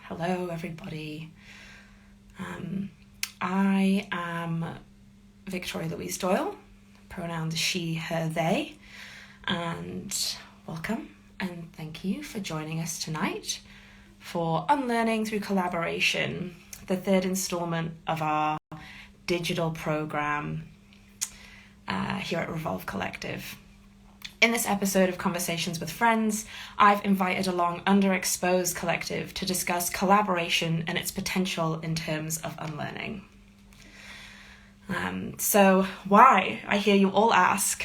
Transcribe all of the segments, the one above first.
Hello, everybody. I am Victoria Louise Doyle, pronouns she, her, they, and welcome and thank you for joining us tonight for Unlearning Through Collaboration, the third installment of our digital program here at Revolve Collective. In this episode of Conversations with Friends, I've invited along UnderExposed Collective to discuss collaboration and its potential in terms of unlearning. So why, I hear you all ask?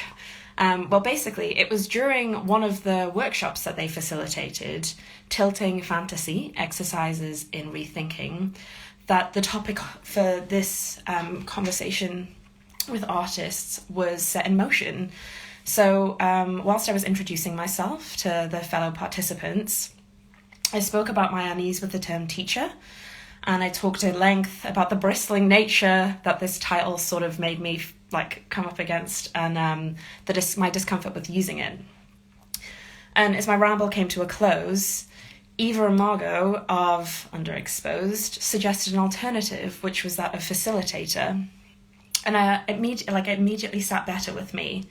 Well, basically, it was during one of the workshops that they facilitated, Tilting Fantasy, Exercises in Rethinking, that the topic for this conversation with artists was set in motion. So whilst I was introducing myself to the fellow participants, I spoke about my unease with the term teacher, and I talked at length about the bristling nature that this title sort of made me come up against, and my discomfort with using it. And as my ramble came to a close, Eva and Margot of UnderExposed suggested an alternative, which was that of facilitator, and it immediately sat better with me.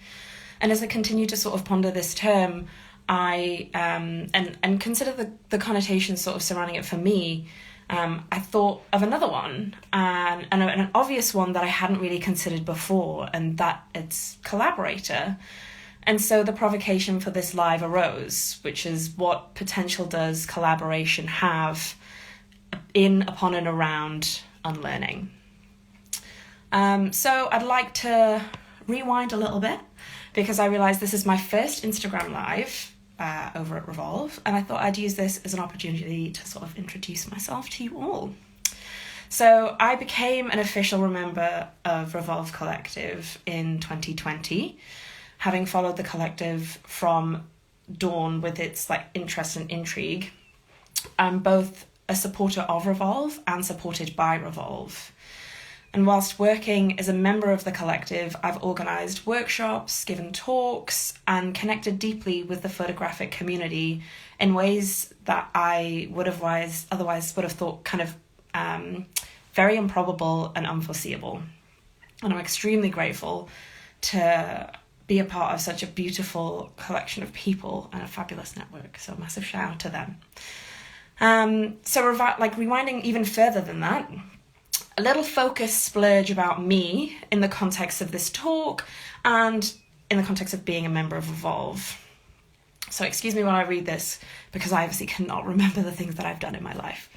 And as I continued to sort of ponder this term, I and consider the connotations sort of surrounding it for me, I thought of another one, and an obvious one that I hadn't really considered before, and that it's collaborator. And so the provocation for this live arose, which is what potential does collaboration have in, upon, and around unlearning. So I'd like to rewind a little bit, because I realised this is my first Instagram Live over at Revolve, and I thought I'd use this as an opportunity to sort of introduce myself to you all. So I became an official member of Revolve Collective in 2020, having followed the collective from dawn with its interest and intrigue. I'm both a supporter of Revolve and supported by Revolve. And whilst working as a member of the collective, I've organised workshops, given talks, and connected deeply with the photographic community in ways that I otherwise would have thought kind of very improbable and unforeseeable. And I'm extremely grateful to be a part of such a beautiful collection of people and a fabulous network. So massive shout out to them. Rewinding even further than that, a little focus splurge about me in the context of this talk and in the context of being a member of Revolve. So excuse me while I read this, because I obviously cannot remember the things that I've done in my life.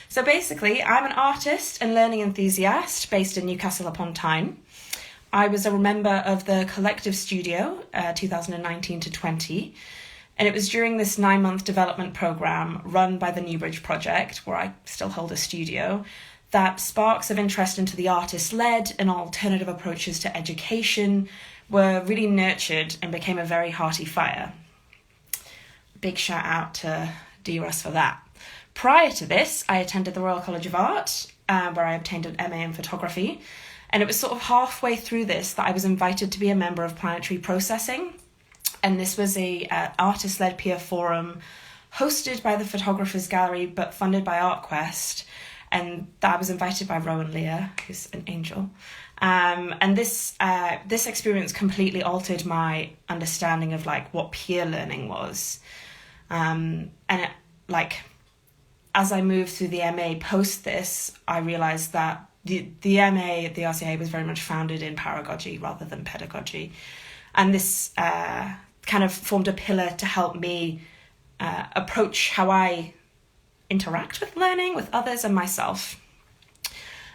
So basically, I'm an artist and learning enthusiast based in Newcastle upon Tyne. I was a member of the Collective Studio 2019 to 20, and it was during this 9-month development programme run by the Newbridge Project, where I still hold a studio, that sparks of interest into the artist-led and alternative approaches to education were really nurtured and became a very hearty fire. Big shout out to D-Russ for that. Prior to this, I attended the Royal College of Art, where I obtained an MA in photography, and it was sort of halfway through this that I was invited to be a member of Planetary Processing, and this was a artist-led peer forum hosted by the Photographers Gallery but funded by ArtQuest. And I was invited by Rowan Lear, who's an angel. And this experience completely altered my understanding of what peer learning was. As I moved through the MA post this, I realised that the MA at the RCA was very much founded in paragogy rather than pedagogy. And this kind of formed a pillar to help me approach how I interact with learning, with others and myself.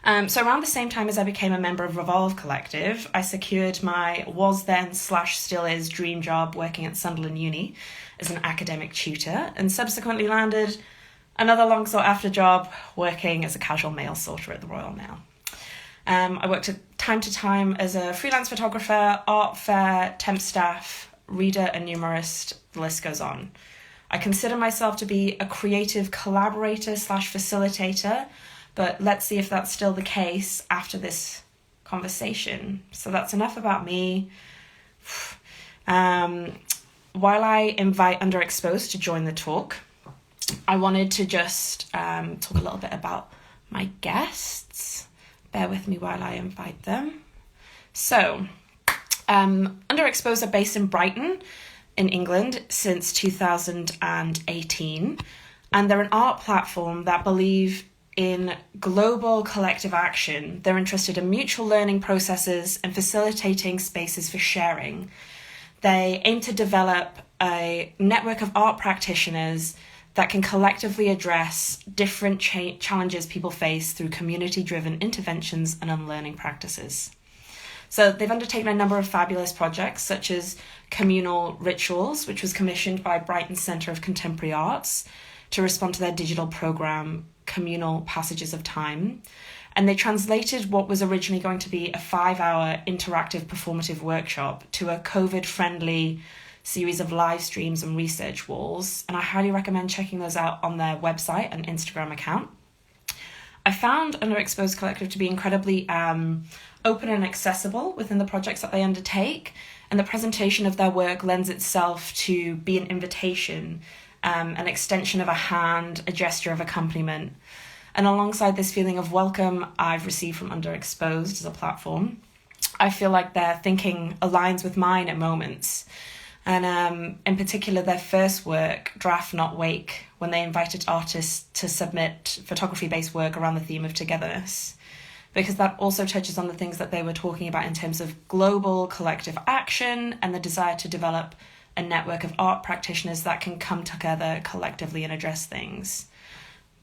So around the same time as I became a member of Revolve Collective, I secured my was-then/still is dream job working at Sunderland Uni as an academic tutor, and subsequently landed another long sought-after job working as a casual mail sorter at the Royal Mail. I worked time to time as a freelance photographer, art fair, temp staff, reader and numerist, the list goes on. I consider myself to be a creative collaborator/facilitator, but let's see if that's still the case after this conversation. So that's enough about me. While I invite UnderExposed to join the talk, I wanted to just talk a little bit about my guests. Bear with me while I invite them. So, UnderExposed are based in Brighton, in England, since 2018. And they're an art platform that believe in global collective action. They're interested in mutual learning processes and facilitating spaces for sharing. They aim to develop a network of art practitioners that can collectively address different challenges people face through community-driven interventions and unlearning practices. So they've undertaken a number of fabulous projects, such as Communal Rituals, which was commissioned by Brighton Centre of Contemporary Arts to respond to their digital programme, Communal Passages of Time. And they translated what was originally going to be a 5-hour interactive performative workshop to a COVID-friendly series of live streams and research walls. And I highly recommend checking those out on their website and Instagram account. I found UnderExposed Collective to be incredibly open and accessible within the projects that they undertake, and the presentation of their work lends itself to be an invitation, an extension of a hand, a gesture of accompaniment. And alongside this feeling of welcome I've received from UnderExposed as a platform, I feel like their thinking aligns with mine at moments. And in particular, their first work, Draft Not Wake, when they invited artists to submit photography-based work around the theme of togetherness, because that also touches on the things that they were talking about in terms of global collective action and the desire to develop a network of art practitioners that can come together collectively and address things,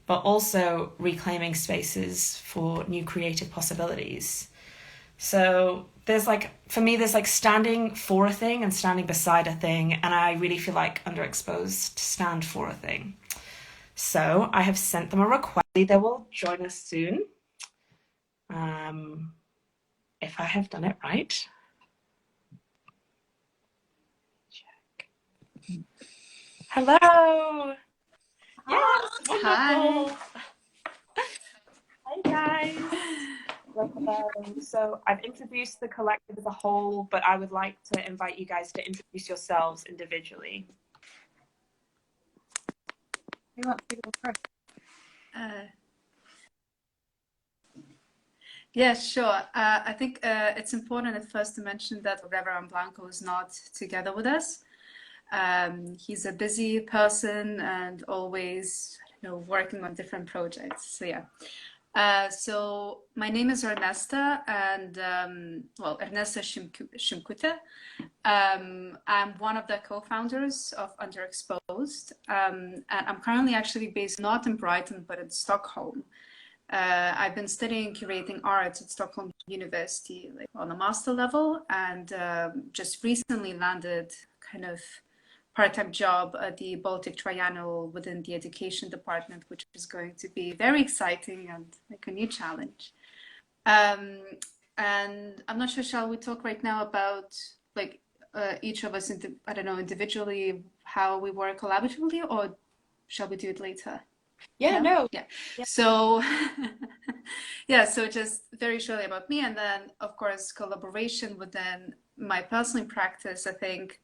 but also reclaiming spaces for new creative possibilities. So there's for me, there's standing for a thing and standing beside a thing, and I really feel like UnderExposed stand for a thing. So I have sent them a request. They will join us soon. If I have done it right. Check. Hello. Yes, wonderful. Hi guys. So I've introduced the collective as a whole, but I would like to invite you guys to introduce yourselves individually. Who wants to go first? Yeah, sure. I think it's important at first to mention that Reverend Blanco is not together with us. He's a busy person and always, working on different projects. So yeah. So my name is Ernesta, and Ernesta Shimkute. I'm one of the co-founders of UnderExposed, and I'm currently actually based not in Brighton but in Stockholm. I've been studying curating arts at Stockholm University on a master level, and just recently landed kind of part-time job at the Baltic Triennial within the education department, which is going to be very exciting and like a new challenge. And I'm not sure, shall we talk right now about each of us, individually, how we work collaboratively, or shall we do it later? Yeah. So so just very shortly about me, and then of course collaboration within my personal practice. I think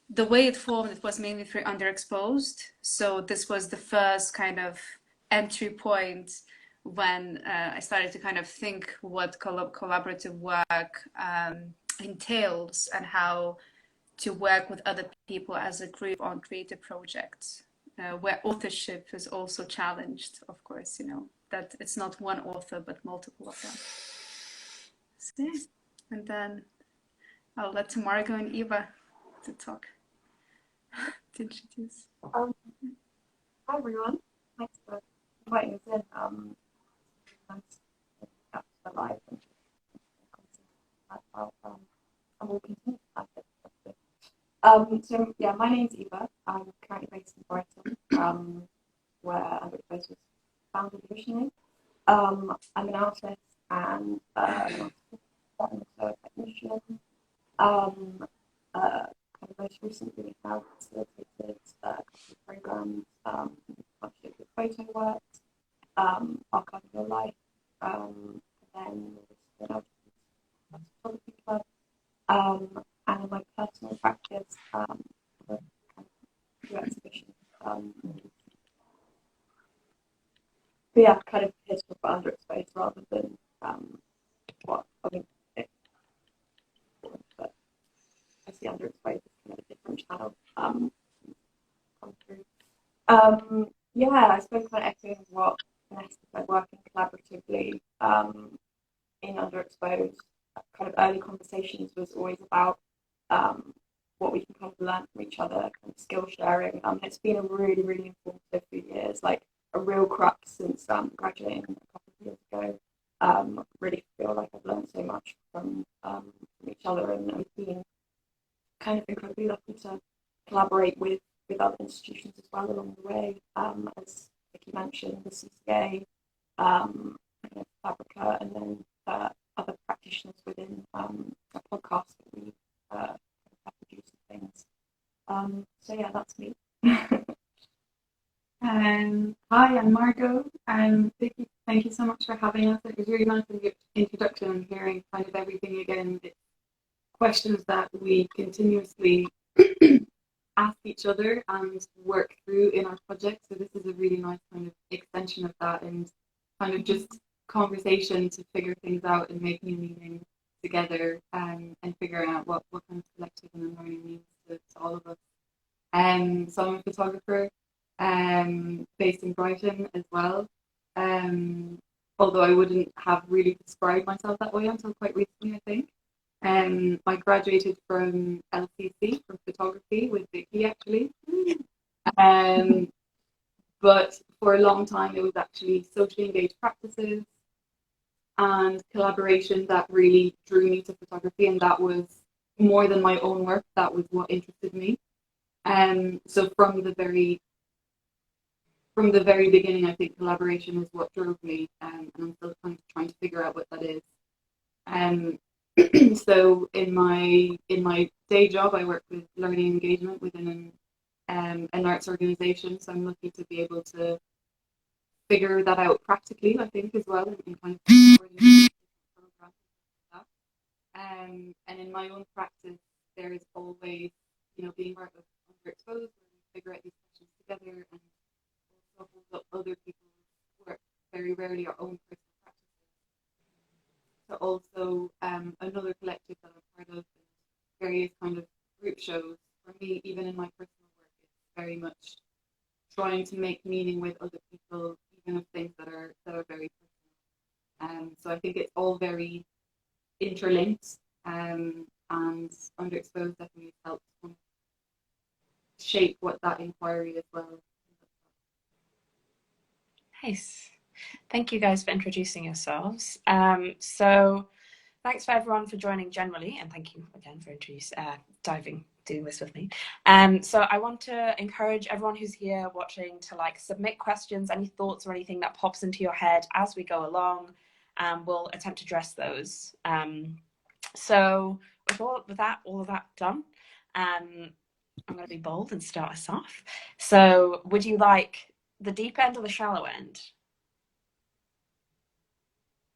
the way it formed, it was mainly through UnderExposed. So this was the first kind of entry point when I started to kind of think what collaborative work entails and how to work with other people as a group on creative projects, where authorship is also challenged, of course, that it's not one author, but multiple of them. So, and then I'll let Tamara and Eva to talk, to introduce. Hi everyone, thanks for inviting us in. Nice to catch the live and and we'll continue like this. So yeah, my name's Eva. I'm currently based in Brighton, where UnderExposed was founded originally. I'm an artist and also a technician. Kind of most recently have facilitated a couple of programs, partnership with photo works, Archive Your Life, and then the photography club. And in my personal practice, the kind of exhibition but yeah, kind of here to talk about underexposed rather than what I mean. But I see underexposed as kind of a different channel come through. Yeah, I suppose kind of echoing what Vanessa said, working collaboratively in underexposed, kind of early conversations was always about what we can kind of learn from each other, kind of skill sharing. It's been a really, really informative few years, like a real crux since graduating a couple of years ago. Really feel like I've learned so much from each other, and I've been kind of incredibly lucky to collaborate with other institutions as well along the way. As Vicky mentioned, the CCA, Fabrica, and then other practitioners within a podcast that we have produced and things. So yeah, that's me. Hi, I'm Margot. Vicky, thank you so much for having us. It was really nice in your introduction and hearing kind of everything again. It's questions that we continuously ask each other and work through in our project. So this is a really nice kind of extension of that and kind of just conversation to figure things out and make new meaning together and figuring out what kind of collective and learning means to all of us. So I'm a photographer based in Brighton as well. Although I wouldn't have really described myself that way until quite recently, I think. I graduated from LCC, from photography, with Vicky actually. But for a long time, it was actually socially engaged practices and collaboration that really drew me to photography, and that was more than my own work. That was what interested me. So from the very beginning, I think collaboration is what drove me, and I'm still kind of trying to figure out what that is. So in my day job, I work with learning engagement within an arts organization. So I'm lucky to be able to figure that out practically, I think, as well, in kind of programs like that. And in my own practice, there is always, being part of UnderExposed, where we figure out these questions together and also hold up other people's work, very rarely our own personal practices. So also another collective that I'm part of, various kind of group shows. For me, even in my personal work, it's very much trying to make meaning with other people, even of things that are very personal. So I think it's all very interlinked, and UnderExposed definitely helps shape what that inquiry as well. Nice. Thank you guys for introducing yourselves. So thanks for everyone for joining generally, and thank you again for doing this with me. So I want to encourage everyone who's here watching to submit questions, any thoughts or anything that pops into your head as we go along, and we'll attempt to address those. So with all of that done, I'm going to be bold and start us off. So would you like the deep end or the shallow end?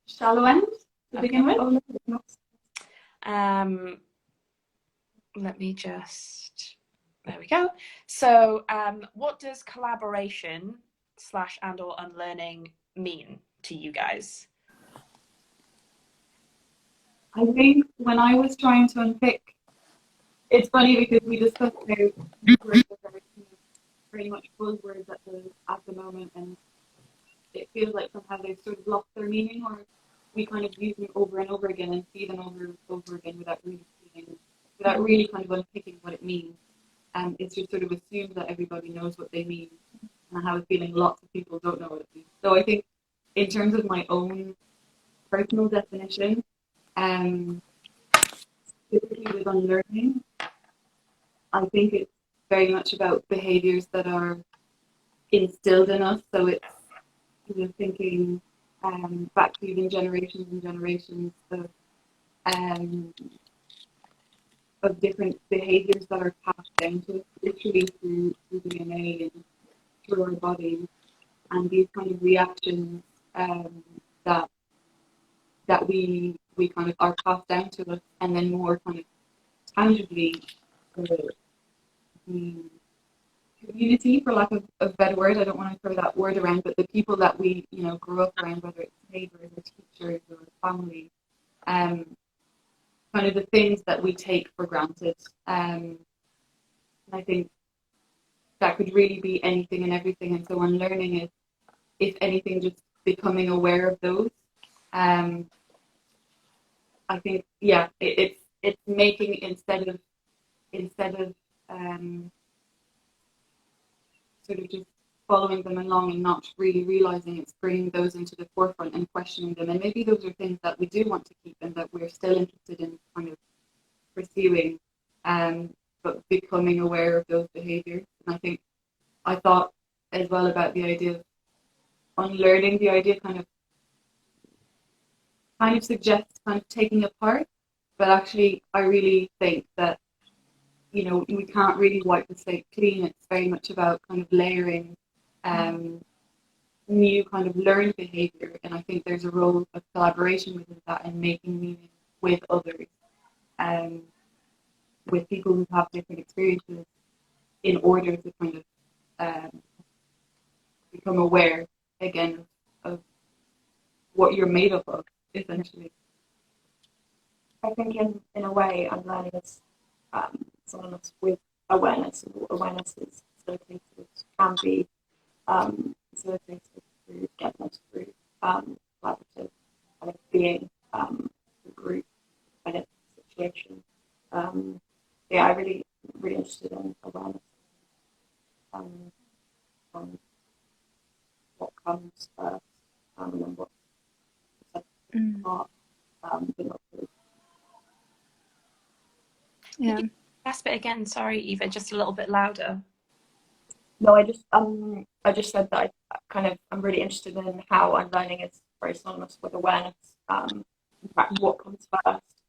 Shallow end to begin with? Let me just, there we go. So what does collaboration / and or unlearning mean to you guys? I think when I was trying to unpick, it's funny because we discussed how words are very much buzzwords at the moment, and it feels like somehow they've sort of lost their meaning, or we kind of use them over and over again and see them over again without really kind of unpicking what it means. And it's just sort of assumed that everybody knows what they mean, and I have a feeling lots of people don't know what it means. So I think in terms of my own personal definition, specifically with unlearning, I think it's very much about behaviors that are instilled in us. So it's thinking back to even generations and generations of different behaviors that are passed down to us, literally through DNA and through our bodies, and these kind of reactions that we kind of are passed down to us, and then more kind of tangibly community, for lack of a better word. I don't want to throw that word around, but the people that we, grew up around, whether it's neighbors or teachers or family, kind of the things that we take for granted. I think that could really be anything and everything. And so unlearning is, if anything, just becoming aware of those. I think, yeah, it's making, instead of sort of just following them along and not really realizing, it's bringing those into the forefront and questioning them. And maybe those are things that we do want to keep and that we're still interested in kind of pursuing, but becoming aware of those behaviors. And I thought as well about the idea of unlearning. The idea kind of suggests kind of taking apart, but actually I really think that we can't really wipe the slate clean. It's very much about kind of layering new kind of learned behavior, and I think there's a role of collaboration within that and making meaning with others, with people who have different experiences, in order to kind of become aware again of what you're made up of, essentially. I think in a way, unlearning is synonymous with awareness, and awareness is facilitated, can be facilitated through togetherness, through collaborative kind of being, group kind of situation. Yeah, I really interested in awareness, and what comes first, and then what's the second part, but not really. Yeah. Could you grasp it again? Sorry, Eva, just a little bit louder. No, I just said that I'm really interested in how unlearning is very synonymous with awareness. In fact, what comes first,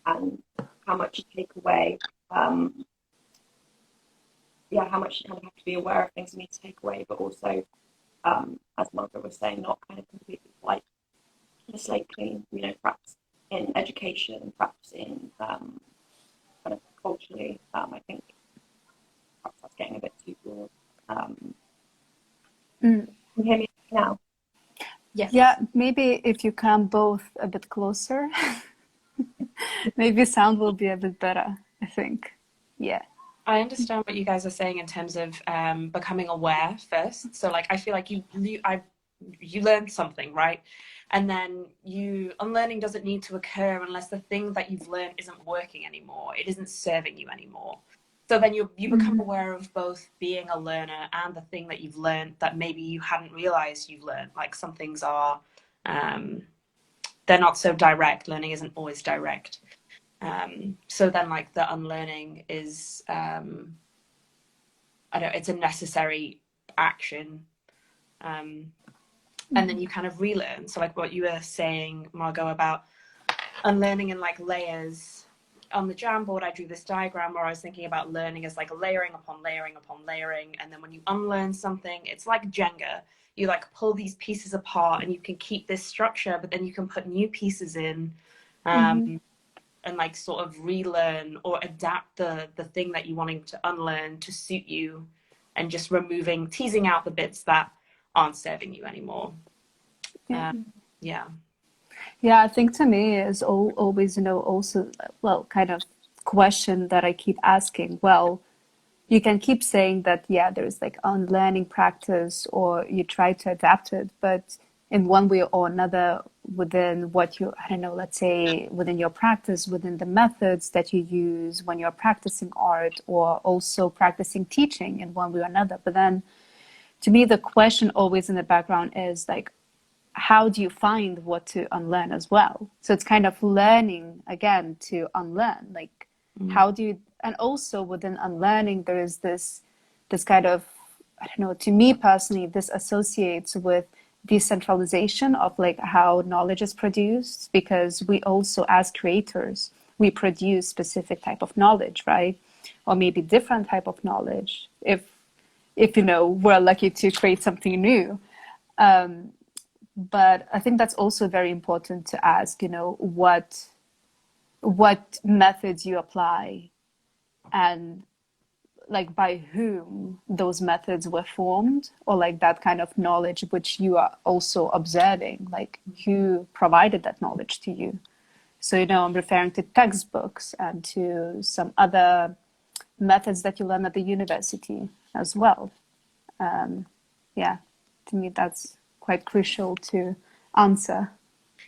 and how much you take away. Yeah, how much you kind of have to be aware of things you need to take away, but also, as Margaret was saying, not kind of completely like the slate clean. Perhaps in education, perhaps in kind of culturally. I think perhaps that's getting a bit too broad. Can you hear me now? Yes. Yeah, maybe if you come both a bit closer, maybe sound will be a bit better, I think. Yeah. I understand what you guys are saying in terms of becoming aware first. So like I feel like you learned something, right? And then unlearning doesn't need to occur unless the thing that you've learned isn't working anymore. It isn't serving you anymore. So then you become aware of both being a learner and the thing that you've learned that maybe you hadn't realized you've learned. Like some things are, they're not so direct. Learning isn't always direct. So then like the unlearning is, it's a necessary action. And then you kind of relearn. So like what you were saying, Margot, about unlearning in like layers. On the Jamboard, I drew this diagram where I was thinking about learning as like layering upon layering upon layering. And then when you unlearn something, it's like Jenga. You like pull these pieces apart and you can keep this structure, but then you can put new pieces in, and like sort of relearn or adapt the thing that you're wanting to unlearn to suit you, and just teasing out the bits that aren't serving you anymore. Yeah, I think to me is always, also, well, kind of question that I keep asking. Well, you can keep saying that, yeah, there's like unlearning practice or you try to adapt it, but in one way or another within what you, I don't know, let's say within your practice, within the methods that you use when you're practicing art or also practicing teaching in one way or another. But then to me, the question always in the background is like, how do you find what to unlearn as well? So it's kind of learning again to unlearn, like how do you, and also within unlearning, there is this kind of, I don't know, to me personally, this associates with decentralization of like how knowledge is produced, because we also as creators, we produce specific type of knowledge, right? Or maybe different type of knowledge if we're lucky to create something new. But I think that's also very important to ask, what methods you apply, and like by whom those methods were formed, or like that kind of knowledge which you are also observing, like who provided that knowledge to you. So, you know, I'm referring to textbooks and to some other methods that you learn at the university as well. Yeah, to me, that's quite crucial to answer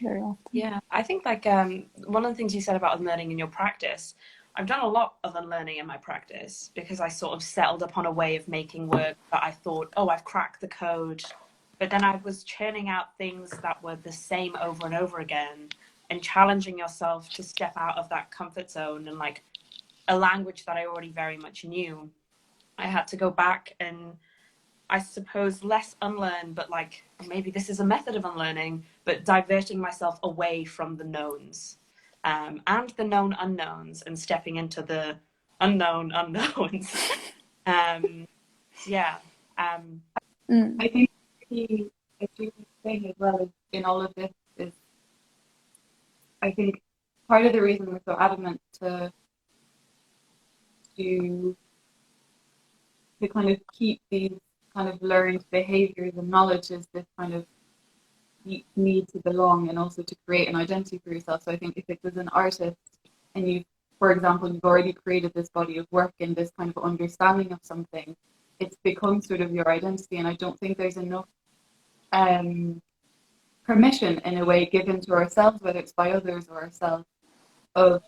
very often. Yeah, I think like one of the things you said about unlearning in your practice, I've done a lot of unlearning in my practice because I sort of settled upon a way of making work that I thought, oh, I've cracked the code. But then I was churning out things that were the same over and over again, and challenging yourself to step out of that comfort zone and like a language that I already very much knew. I had to go back and I suppose less unlearn, but like maybe this is a method of unlearning, but diverting myself away from the knowns and the known unknowns and stepping into the unknown unknowns. Yeah. I think a key thing as well is in all of this is, I think part of the reason we're so adamant to kind of keep these kind of learned behaviors and knowledge is this kind of need to belong and also to create an identity for yourself. So I think if it was an artist and you, for example, you've already created this body of work and this kind of understanding of something, it's become sort of your identity. And I don't think there's enough permission in a way given to ourselves, whether it's by others or ourselves, of,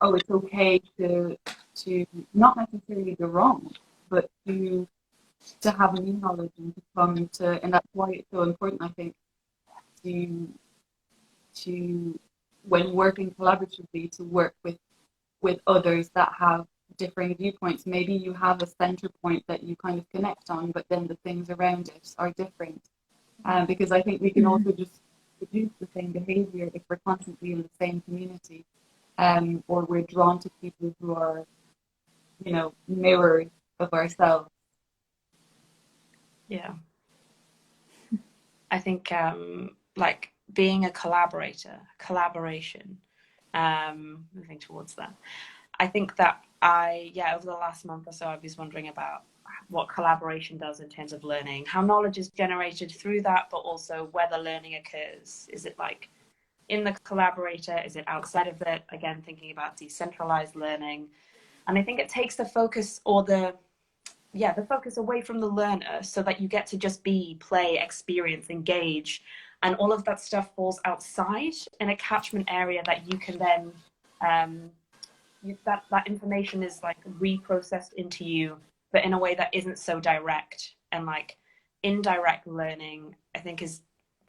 oh, it's okay to not necessarily be wrong, but to have new knowledge and to come to, and that's why it's so important, I think, to when working collaboratively, to work with others that have differing viewpoints. Maybe you have a center point that you kind of connect on, but then the things around it are different. Because I think we can also just produce the same behavior if we're constantly in the same community, or we're drawn to people who are, you know, mirrors of ourselves. Yeah. I think like being a collaboration, moving towards that. I think that over the last month or so, I was wondering about what collaboration does in terms of learning, how knowledge is generated through that, but also whether learning occurs. Is it like in the collaborator? Is it outside of it? Again, thinking about decentralized learning. And I think it takes the focus or the focus away from the learner so that you get to just be, play, experience, engage, and all of that stuff falls outside in a catchment area that you can then that information is like reprocessed into you, but in a way that isn't so direct. And like indirect learning, I think is,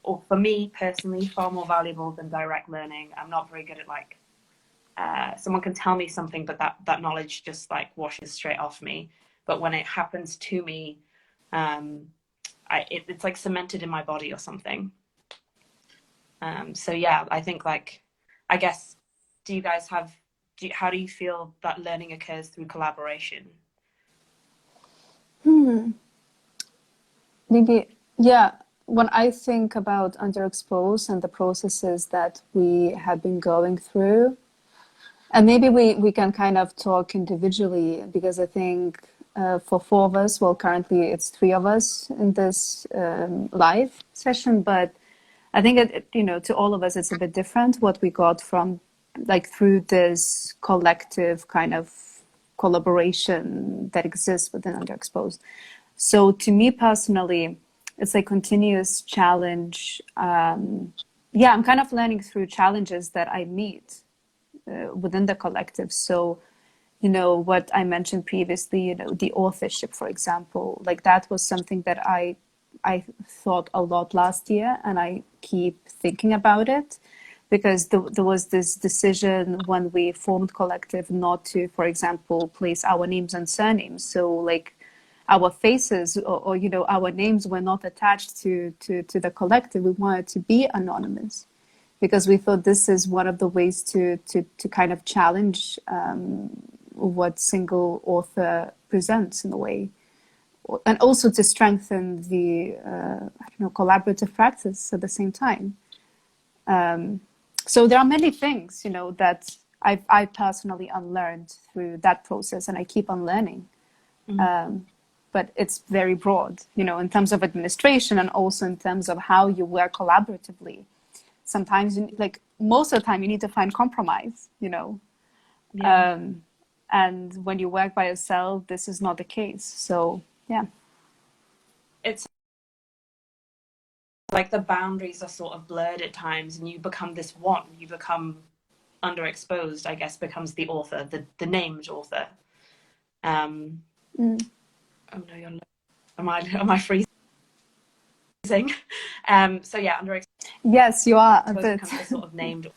or for me personally, far more valuable than direct learning. I'm not very good at like someone can tell me something, but that knowledge just like washes straight off me. But when it happens to me, it's like cemented in my body or something. So yeah, I think like, I guess, how do you feel that learning occurs through collaboration? Maybe, yeah. When I think about UnderExposed and the processes that we have been going through, and maybe we can kind of talk individually, because I think for four of us, well, currently it's three of us in this live session, but I think to all of us, it's a bit different what we got from like through this collective kind of collaboration that exists within UnderExposed. So to me personally, it's a continuous challenge. I'm kind of learning through challenges that I meet within the collective. So, what I mentioned previously, the authorship, for example, like that was something that I thought a lot last year, and I keep thinking about it, because there was this decision when we formed collective not to, for example, place our names and surnames. So like our faces or our names were not attached to the collective. We wanted to be anonymous, because we thought this is one of the ways to kind of challenge what single author presents in a way, and also to strengthen the collaborative practice at the same time. So there are many things that I personally unlearned through that process, and I keep on learning. But it's very broad, you know, in terms of administration and also in terms of how you work collaboratively. Sometimes, like most of the time, you need to find compromise, you know. Yeah. And when you work by yourself, this is not the case. So, yeah. It's like the boundaries are sort of blurred at times, and you become this one. You become underexposed, I guess, becomes the author, the named author. Oh no, you're. Am I freezing? So yeah, underexposed Yes, you are a bit. becomes the sort of named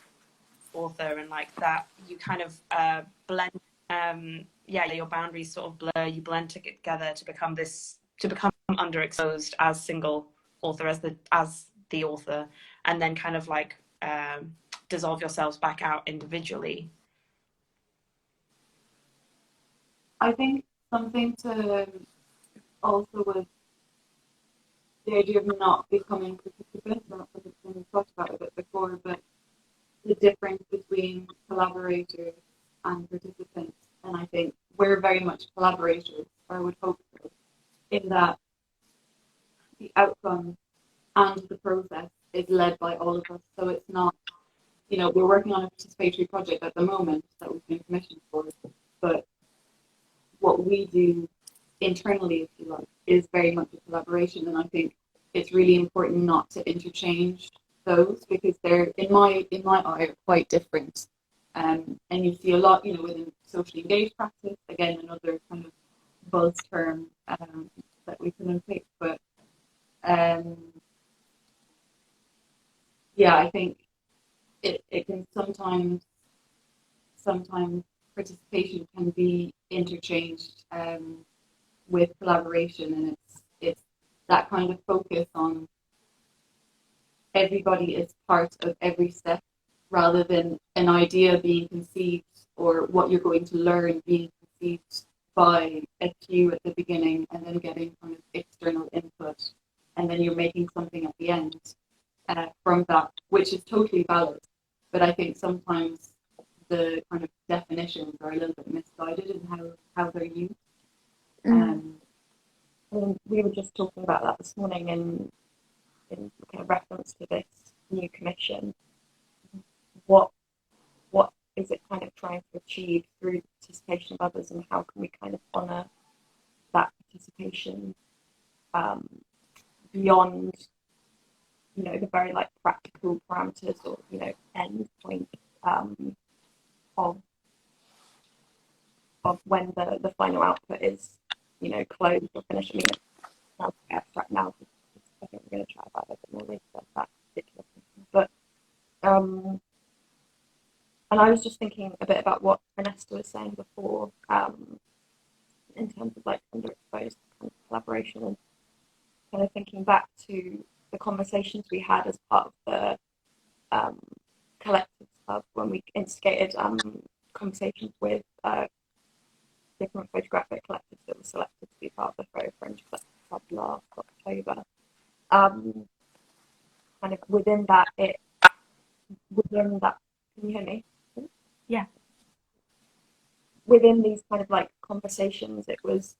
author, and like that, you kind of blend. Yeah, your boundaries sort of blur. You blend together to become underexposed as single author, as the author, and then kind of like dissolve yourselves back out individually. I think something to also with the idea of not becoming participants, not participants, we've talked about it a bit before, but the difference between collaborators and participants. And I think we're very much collaborators, or I would hope so, in that the outcome and the process is led by all of us. So it's not, you know, we're working on a participatory project at the moment that we've been commissioned for, but what we do internally, if you like, is very much a collaboration. And I think it's really important not to interchange those, because they're, in my eye, are quite different. And you see a lot, you know, within socially engaged practice, again, another kind of buzz term that we can unpick. But yeah, I think it can sometimes participation can be interchanged with collaboration, and it's that kind of focus on everybody is part of every step, rather than an idea being conceived or what you're going to learn being conceived by a cue at the beginning and then getting kind of external input, and then you're making something at the end from that, which is totally valid. But I think sometimes the kind of definitions are a little bit misguided in how they're used. We were just talking about that this morning in kind of reference to this new commission. What is it kind of trying to achieve through the participation of others, and how can we kind of honour that participation beyond, you know, the very like practical parameters or, you know, end point of when the final output is, you know, closed or finished. I mean, it sounds abstract now, because I think we're going to try about it a bit more later, that particular thing. But and I was just thinking a bit about what Ernesto was saying before, in terms of like underexposed kind of collaboration, and kind of thinking back to the conversations we had as part of the collective club when we instigated conversations with different photographic collectives that were selected to be part of the Photo Fringe Collective Club last October. Kind of within that, can you hear me? Yeah. Within these kind of like conversations, it was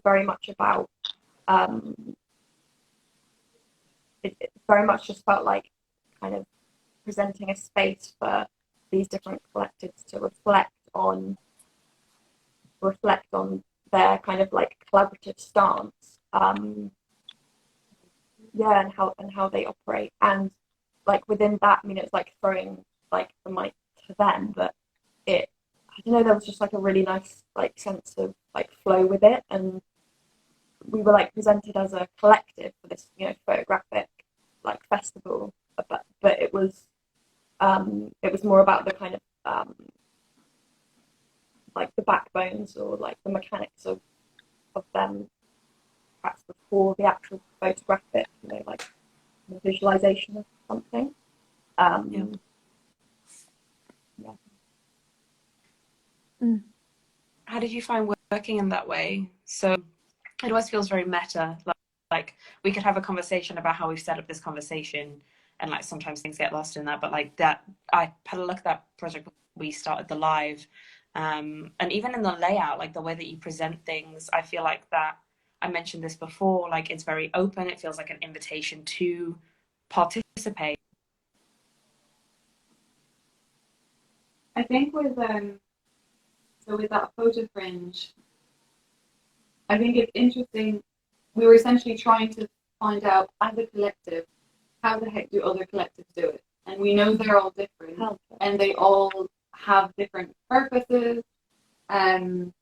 very much about it very much just felt like kind of presenting a space for these different collectives to reflect on their kind of like collaborative stance, and how they operate. And like within that, I mean, it's like throwing like the mic to them, but I don't know, there was just like a really nice like sense of like flow with it, and we were like presented as a collective for this, you know, photographic like festival, but it was more about the kind of like the backbones or like the mechanics of them, perhaps before the actual photographic, you know, like the visualization of something. Yeah. How did you find working in that way? So it always feels very meta. Like we could have a conversation about how we've set up this conversation, and like sometimes things get lost in that. But like that, I had a look at that project. We started the live, And even in the layout, like the way that you present things, I feel like that, I mentioned this before, like it's very open. It feels like an invitation to participate. I think with so with that photo fringe, I think it's interesting. We were essentially trying to find out as a collective, how the heck do other collectives do it? And we know they're all different, and they all have different purposes. But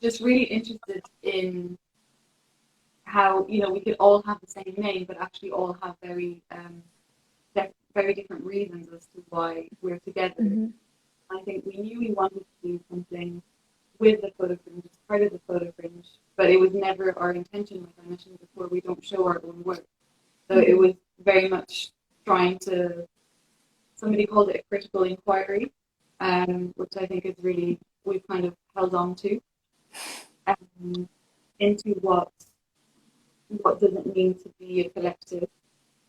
just really interested in how, you know, we could all have the same name, but actually all have very different reasons as to why we're together. Mm-hmm. I think we knew we wanted to do something with the photo fringe, as part of the photo fringe, but it was never our intention. Like I mentioned before, we don't show our own work. So it was very much trying to, somebody called it a critical inquiry, which I think is really, we've kind of held on to, into what does it mean to be a collective,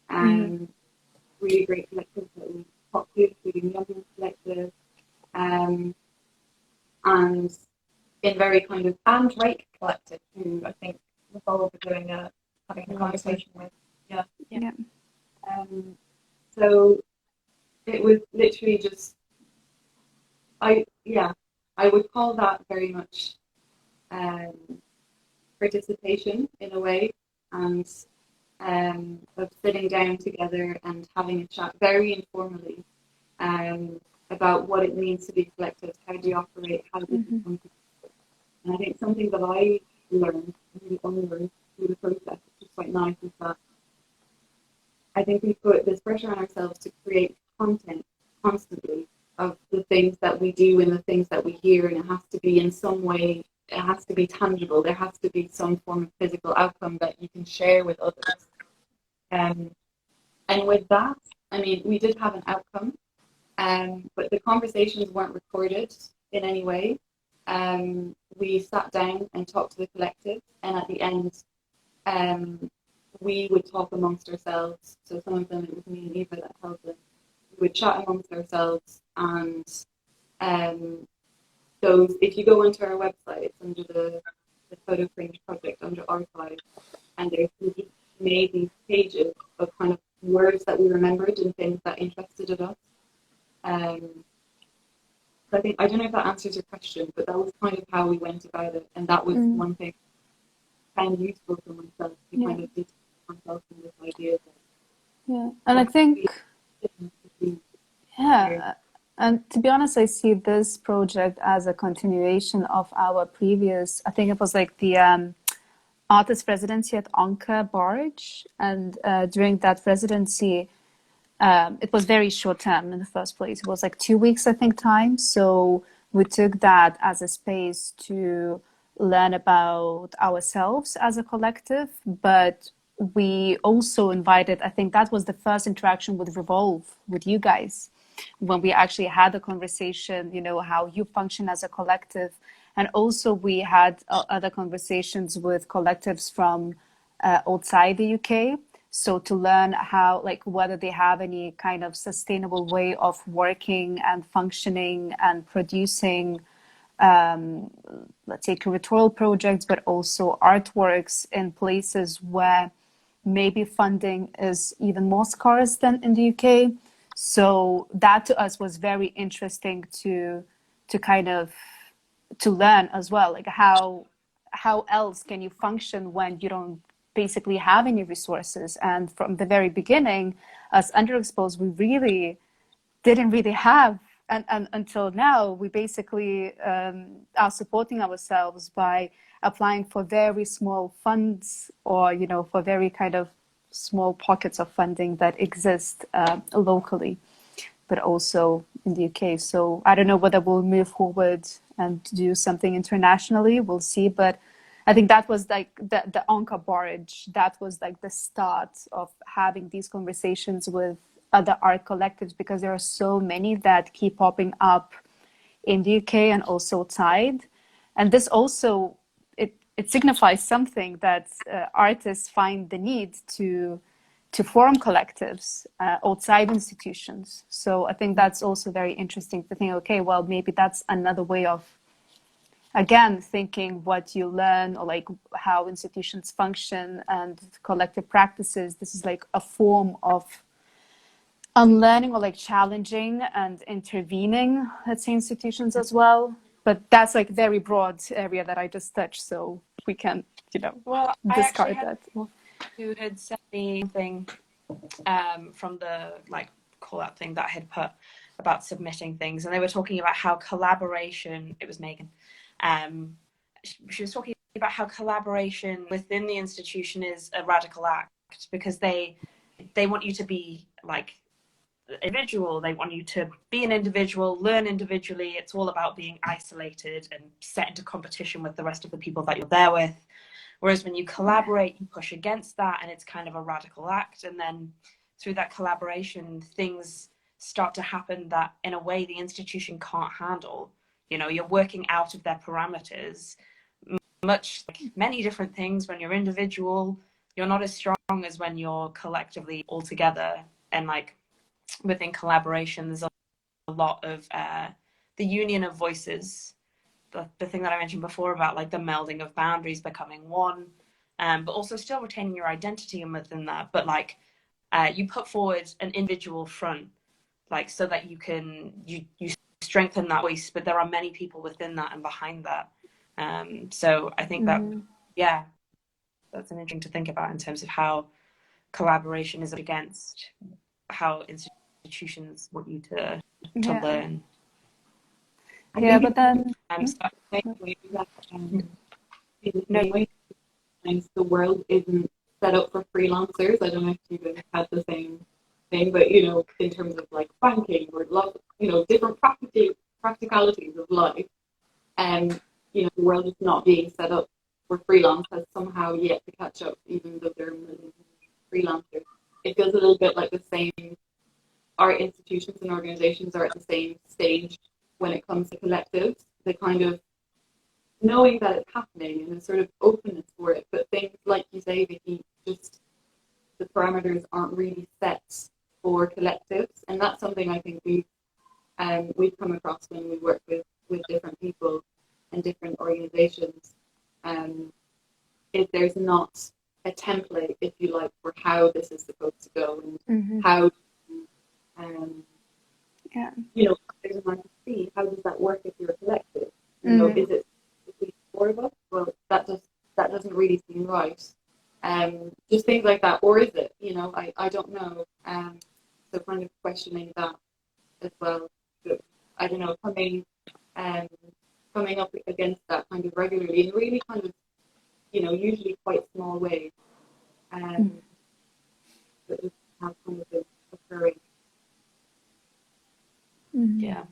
and really great collectives that we talked to, including Young Collective, and in very kind of, and Drake Collective, who I think we're all doing having a conversation with. Yeah. So it was literally just, I would call that very much participation in a way, and of sitting down together and having a chat very informally about what it means to be collective, how do you operate, how do you become collective. And I think something that I learned, really unlearned through the process, which is quite nice, is that I think we put this pressure on ourselves to create content constantly of the things that we do and the things that we hear, and it has to be in some way, it has to be tangible. There has to be some form of physical outcome that you can share with others. And with that, I mean, we did have an outcome, but the conversations weren't recorded in any way. We sat down and talked to the collective, and at the end, we would talk amongst ourselves. So some of them, it was me and Eva that held them. We would chat amongst ourselves, and those, if you go onto our website, it's under the Photo Fringe project, under archive, and we made these pages of kind of words that we remembered and things that interested us. So I think, I don't know if that answers your question, but that was kind of how we went about it, and that was one thing I found useful for myself to kind of distance myself from this idea. And I think, and to be honest, I see this project as a continuation of our previous, I think it was like the artist residency at Anka Barge, and during that residency, it was very short term in the first place. It was like 2 weeks, I think, time. So we took that as a space to learn about ourselves as a collective, but we also invited, I think that was the first interaction with Revolve, with you guys, when we actually had a conversation, you know, how you function as a collective. And also we had other conversations with collectives from outside the UK. So to learn how, like, whether they have any kind of sustainable way of working and functioning and producing, let's say, curatorial projects, but also artworks in places where maybe funding is even more scarce than in the UK. So that to us was very interesting to kind of to learn as well, like how else can you function when you don't basically have any resources. And from the very beginning, as UnderExposed, we really didn't really have, and until now, we basically are supporting ourselves by applying for very small funds, or, you know, for very kind of small pockets of funding that exist locally, but also in the UK. So I don't know whether we'll move forward and do something internationally. We'll see. But I think that was like the Anka Barge. That was like the start of having these conversations with other art collectives, because there are so many that keep popping up in the UK and also outside. And this also, it signifies something, that artists find the need to to form collectives outside institutions. So I think that's also very interesting to think, okay, well, maybe that's another way of, again, thinking what you learn or like how institutions function and collective practices. This is like a form of unlearning or like challenging and intervening, let's say, institutions as well. But that's like very broad area that I just touched, so we can, Well, I actually discard had that. who had sent me something from the like call out thing that I had put about submitting things, and they were talking about how collaboration. It was Megan. She was talking about how collaboration within the institution is a radical act because they want you to be like individual. They want you to be an individual, learn individually. It's all about being isolated and set into competition with the rest of the people that you're there with. Whereas when you collaborate, you push against that, and it's kind of a radical act. And then through that collaboration, things start to happen that in a way the institution can't handle. You're working out of their parameters. Much like many different things, when you're individual, you're not as strong as when you're collectively all together. And like within collaboration, there's a lot of the union of voices, the thing that I mentioned before about like the melding of boundaries, becoming one, but also still retaining your identity within that. But like you put forward an individual front, like so that you strengthen that voice, but there are many people within that and behind that. So I think that, yeah, that's an interesting to think about in terms of how collaboration is against how institutions want you to learn. Yeah, but then the world isn't set up for freelancers. I don't know if you guys had the same thing, but in terms of like banking or different practicalities of life, the world is not being set up for freelance, has somehow yet to catch up, even though there are millions of freelancers. It feels a little bit like the same. Our institutions and organizations are at the same stage when it comes to collectives. The kind of knowing that it's happening and a sort of openness for it, but things like you say, Vicky, just the parameters aren't really set for collectives, and that's something I think we've come across when we work with different people and different organizations. If there's not a template, if you like, for how this is supposed to go and how there's a mind to see how does that work if you're a collective? Is it four of us? Well, that doesn't really seem right. Just things like that, or is it? I don't know. So kind of questioning that as well. But I don't know, coming up against that kind of regularly in really kind of usually quite small ways. That just have kind of been occurring. Yeah.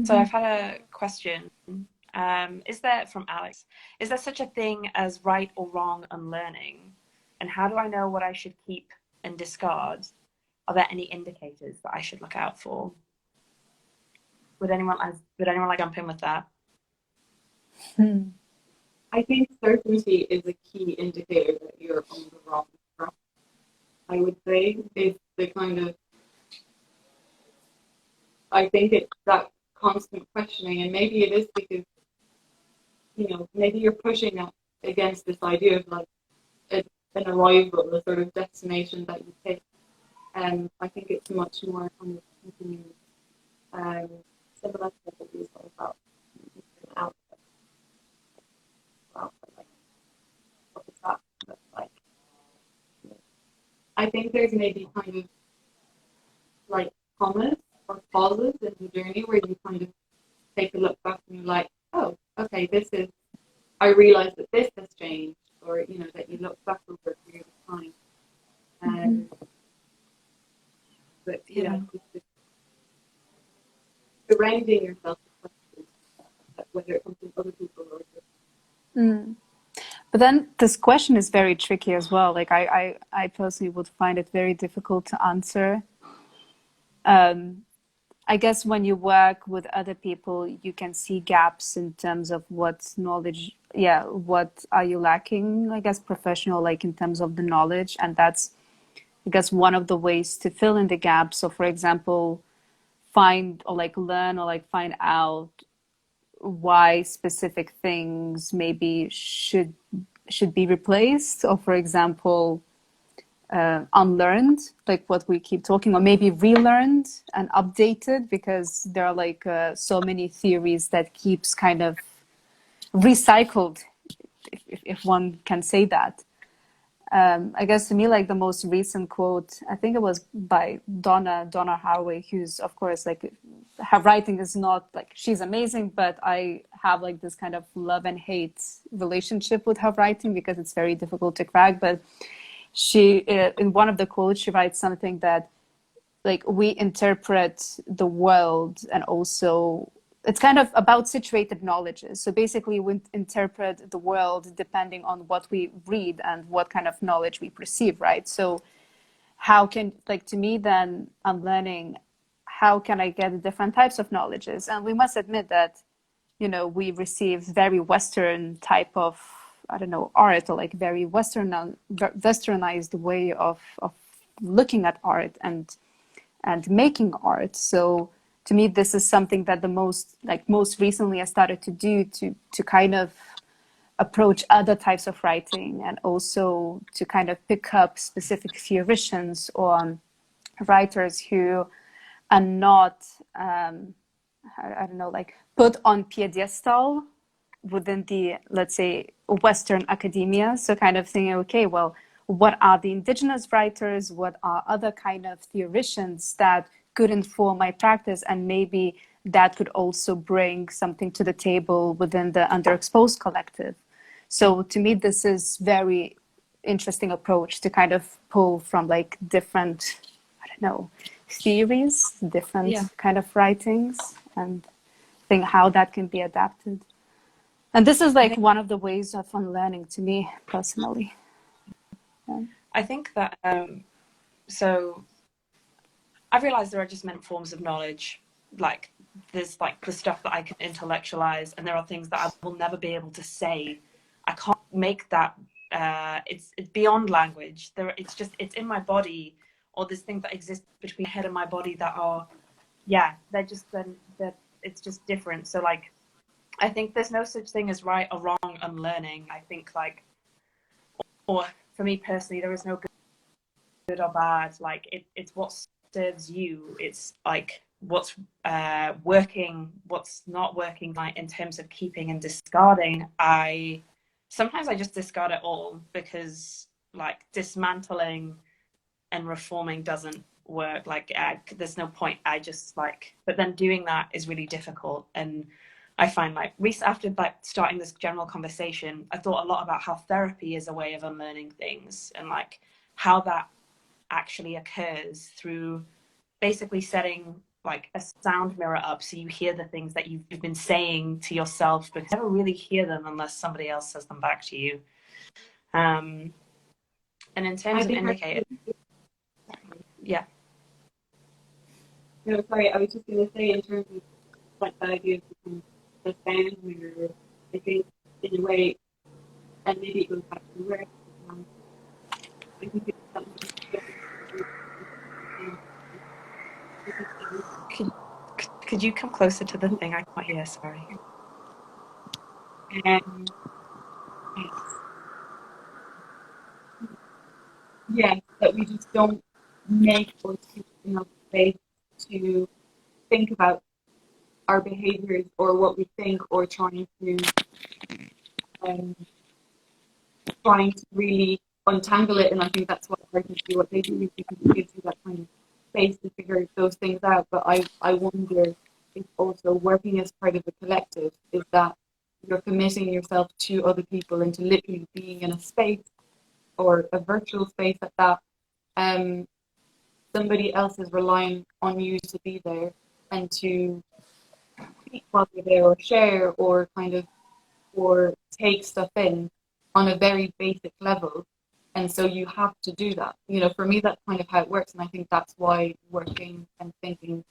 So I've had a question. Is there, from Alex, is there such a thing as right or wrong unlearning? And how do I know what I should keep and discard? Are there any indicators that I should look out for? Would anyone like jump in with that? I think certainty is a key indicator that you're on the wrong track. I would say is the kind of, I think it's that constant questioning, and maybe it is because maybe you're pushing up against this idea of like an arrival, a sort of destination that you take. I think it's much more kind of continuing. Similar to what we talked about out. Well, like, what does that look like? I think there's maybe kind of like commas or pauses in the journey where you kind of take a look back and you're like, oh, okay, I realize that this has changed, or that you look back over a period of time. But surrounding yourself with questions, whether it comes from other people or just. But then this question is very tricky as well. Like I personally would find it very difficult to answer. I guess when you work with other people, you can see gaps in terms of what knowledge, yeah, what are you lacking, I guess, professional, like in terms of the knowledge. And that's, I guess, one of the ways to fill in the gaps. So, for example, find or like learn or like find out why specific things maybe should be replaced, or for example, unlearned, like what we keep talking, or maybe relearned and updated, because there are like so many theories that keeps kind of recycled, if one can say that. I guess to me, like the most recent quote, I think it was by Donna Haraway, who's of course like her writing is not like she's amazing, but I have like this kind of love and hate relationship with her writing because it's very difficult to crack. But she, in one of the quotes, she writes something that like we interpret the world, and also it's kind of about situated knowledges. So basically we interpret the world depending on what we read and what kind of knowledge we perceive, right? So how can, like, to me then I'm learning, how can I get different types of knowledges? And we must admit that, you know, we receive very Western type of, I don't know, art, or like very westernized way of looking at art and making art. So to me, this is something that the most recently I started to do to kind of approach other types of writing, and also to kind of pick up specific theoricians or writers who are not, I don't know, like put on pedestal within the, let's say, Western academia. So kind of thinking, okay, well, what are the indigenous writers? What are other kind of theoricians that could inform my practice? And maybe that could also bring something to the table within the UnderExposed Collective. So to me, this is very interesting approach to kind of pull from like different, I don't know, theories, different kind of writings, and think how that can be adapted. And this is like one of the ways of unlearning to me personally. Yeah. I think that, so I've realized there are just many forms of knowledge. Like there's like the stuff that I can intellectualize, and there are things that I will never be able to say. I can't make that, it's beyond language. It's in my body, or this thing that exists between my head and my body that are, it's just different. So like, I think there's no such thing as right or wrong unlearning. I think like, or for me personally, there is no good or bad. Like it's what serves you. It's like what's working, what's not working, like in terms of keeping and discarding. Sometimes I just discard it all, because like dismantling and reforming doesn't work. Like there's no point. I just like, but then doing that is really difficult. And I find like after like starting this general conversation, I thought a lot about how therapy is a way of unlearning things, and like how that actually occurs through basically setting like a sound mirror up, so you hear the things that you've been saying to yourself, because you never really hear them unless somebody else says them back to you. And in terms of indicators, yeah. No, sorry, I was just going to say, in terms of like the idea of the sound mirror, I think in a way, and maybe it goes back to work, I think it's something Could you come closer to the thing? I can't hear, sorry. Yes, that we just don't make or take enough space to think about our behaviors or what we think, or trying to really untangle it. And I think that's what artists do, what they do, is because it gives you that kind of space to figure those things out. But I wonder if also working as part of a collective is that you're committing yourself to other people, and to literally being in a space, or a virtual space at that, somebody else is relying on you to be there and to speak while you're there, or share, or kind of, or take stuff in on a very basic level. And so you have to do that. You know, for me, that's kind of how it works. And I think that's why working and thinking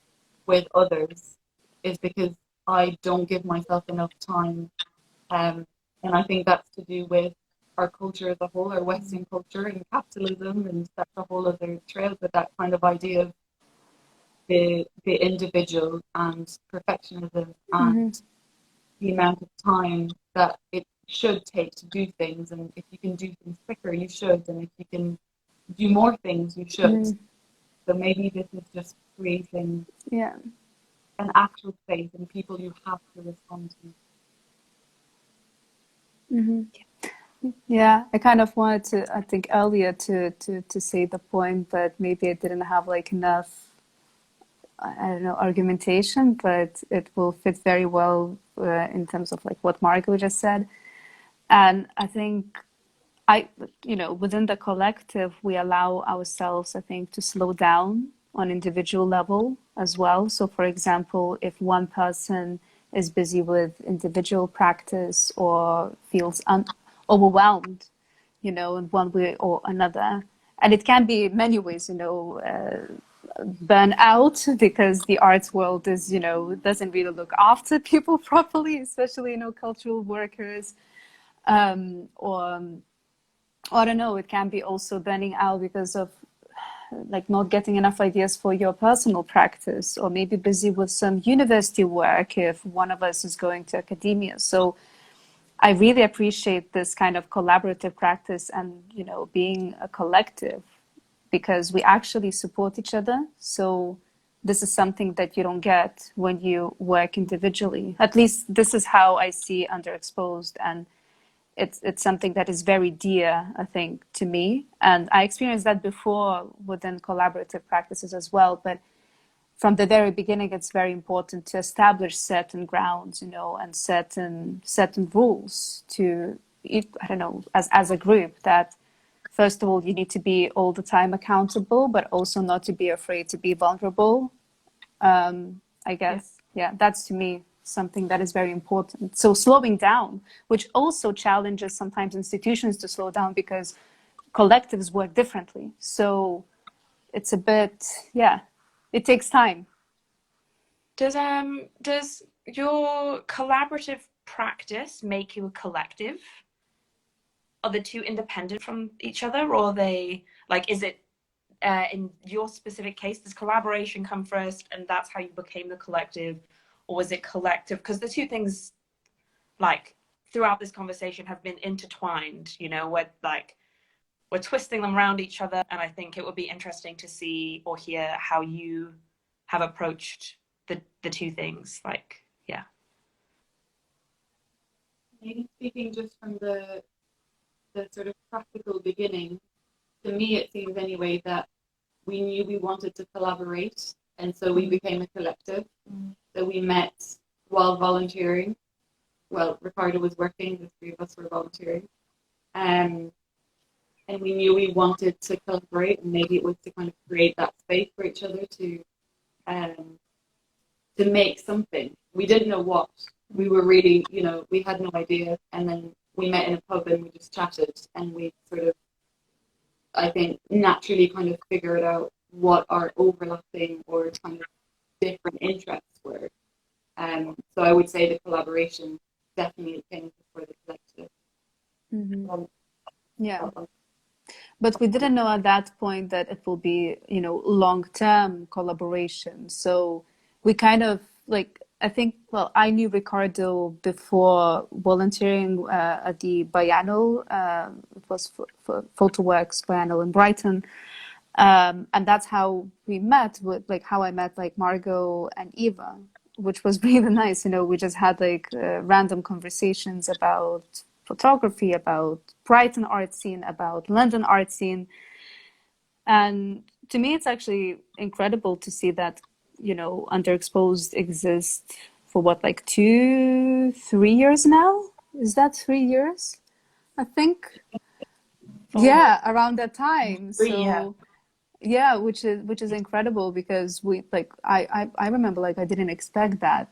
with others is because I don't give myself enough time. And I think that's to do with our culture as a whole, our Western culture and capitalism, and that's a whole other trail. But that kind of idea of the individual and perfectionism and the amount of time that it should take to do things, and if you can do things quicker, you should, and if you can do more things, you should. So maybe this is just creating an actual space and people you have to respond to. Yeah, I kind of wanted to, I think earlier to say the point, but maybe I didn't have like enough, I don't know, argumentation, but it will fit very well in terms of like what Margot just said. And I think within the collective, we allow ourselves, I think, to slow down on individual level as well. So for example, if one person is busy with individual practice or feels overwhelmed, in one way or another, and it can be many ways, burn out because the arts world is, doesn't really look after people properly, especially, cultural workers, or I don't know, it can be also burning out because of like not getting enough ideas for your personal practice, or maybe busy with some university work if one of us is going to academia. So I really appreciate this kind of collaborative practice and, being a collective, because we actually support each other. So this is something that you don't get when you work individually. At least this is how I see Underexposed, and it's something that is very dear, I think, to me. And I experienced that before within collaborative practices as well. But from the very beginning, it's very important to establish certain grounds, and certain rules to, I don't know, as a group, that first of all, you need to be all the time accountable, but also not to be afraid to be vulnerable. I guess, that's to me something that is very important. So slowing down, which also challenges sometimes institutions to slow down because collectives work differently. So it's a bit, it takes time. Does your collaborative practice make you a collective? Are the two independent from each other, or are they like, is it in your specific case, does collaboration come first and that's how you became the collective, or was it collective? Because the two things, like, throughout this conversation have been intertwined, we're twisting them around each other, and I think it would be interesting to see or hear how you have approached the two things. Maybe speaking just from the sort of practical beginning, to me it seems anyway that we knew we wanted to collaborate, and so we became a collective. So we met while volunteering. Well, Ricardo was working, the three of us were volunteering. And we knew we wanted to collaborate, and maybe it was to kind of create that space for each other to make something. We didn't know what. We were really, we had no idea. And then we met in a pub and we just chatted, and we sort of, I think, naturally kind of figured out what our overlapping or kind of different interests were. So I would say the collaboration definitely came before the collective. But we didn't know at that point that it will be, long-term collaboration. So we kind of I think, I knew Ricardo before volunteering at the biennial. It was for PhotoWorks biennial in Brighton. And that's how we met, with how I met Margot and Eva, which was really nice. We just had random conversations about photography, about Brighton art scene, about London art scene. And to me, it's actually incredible to see that, Underexposed exists for 2-3 years now? Is that 3 years? I think. Yeah, around that time. So which is incredible, because we I remember I didn't expect that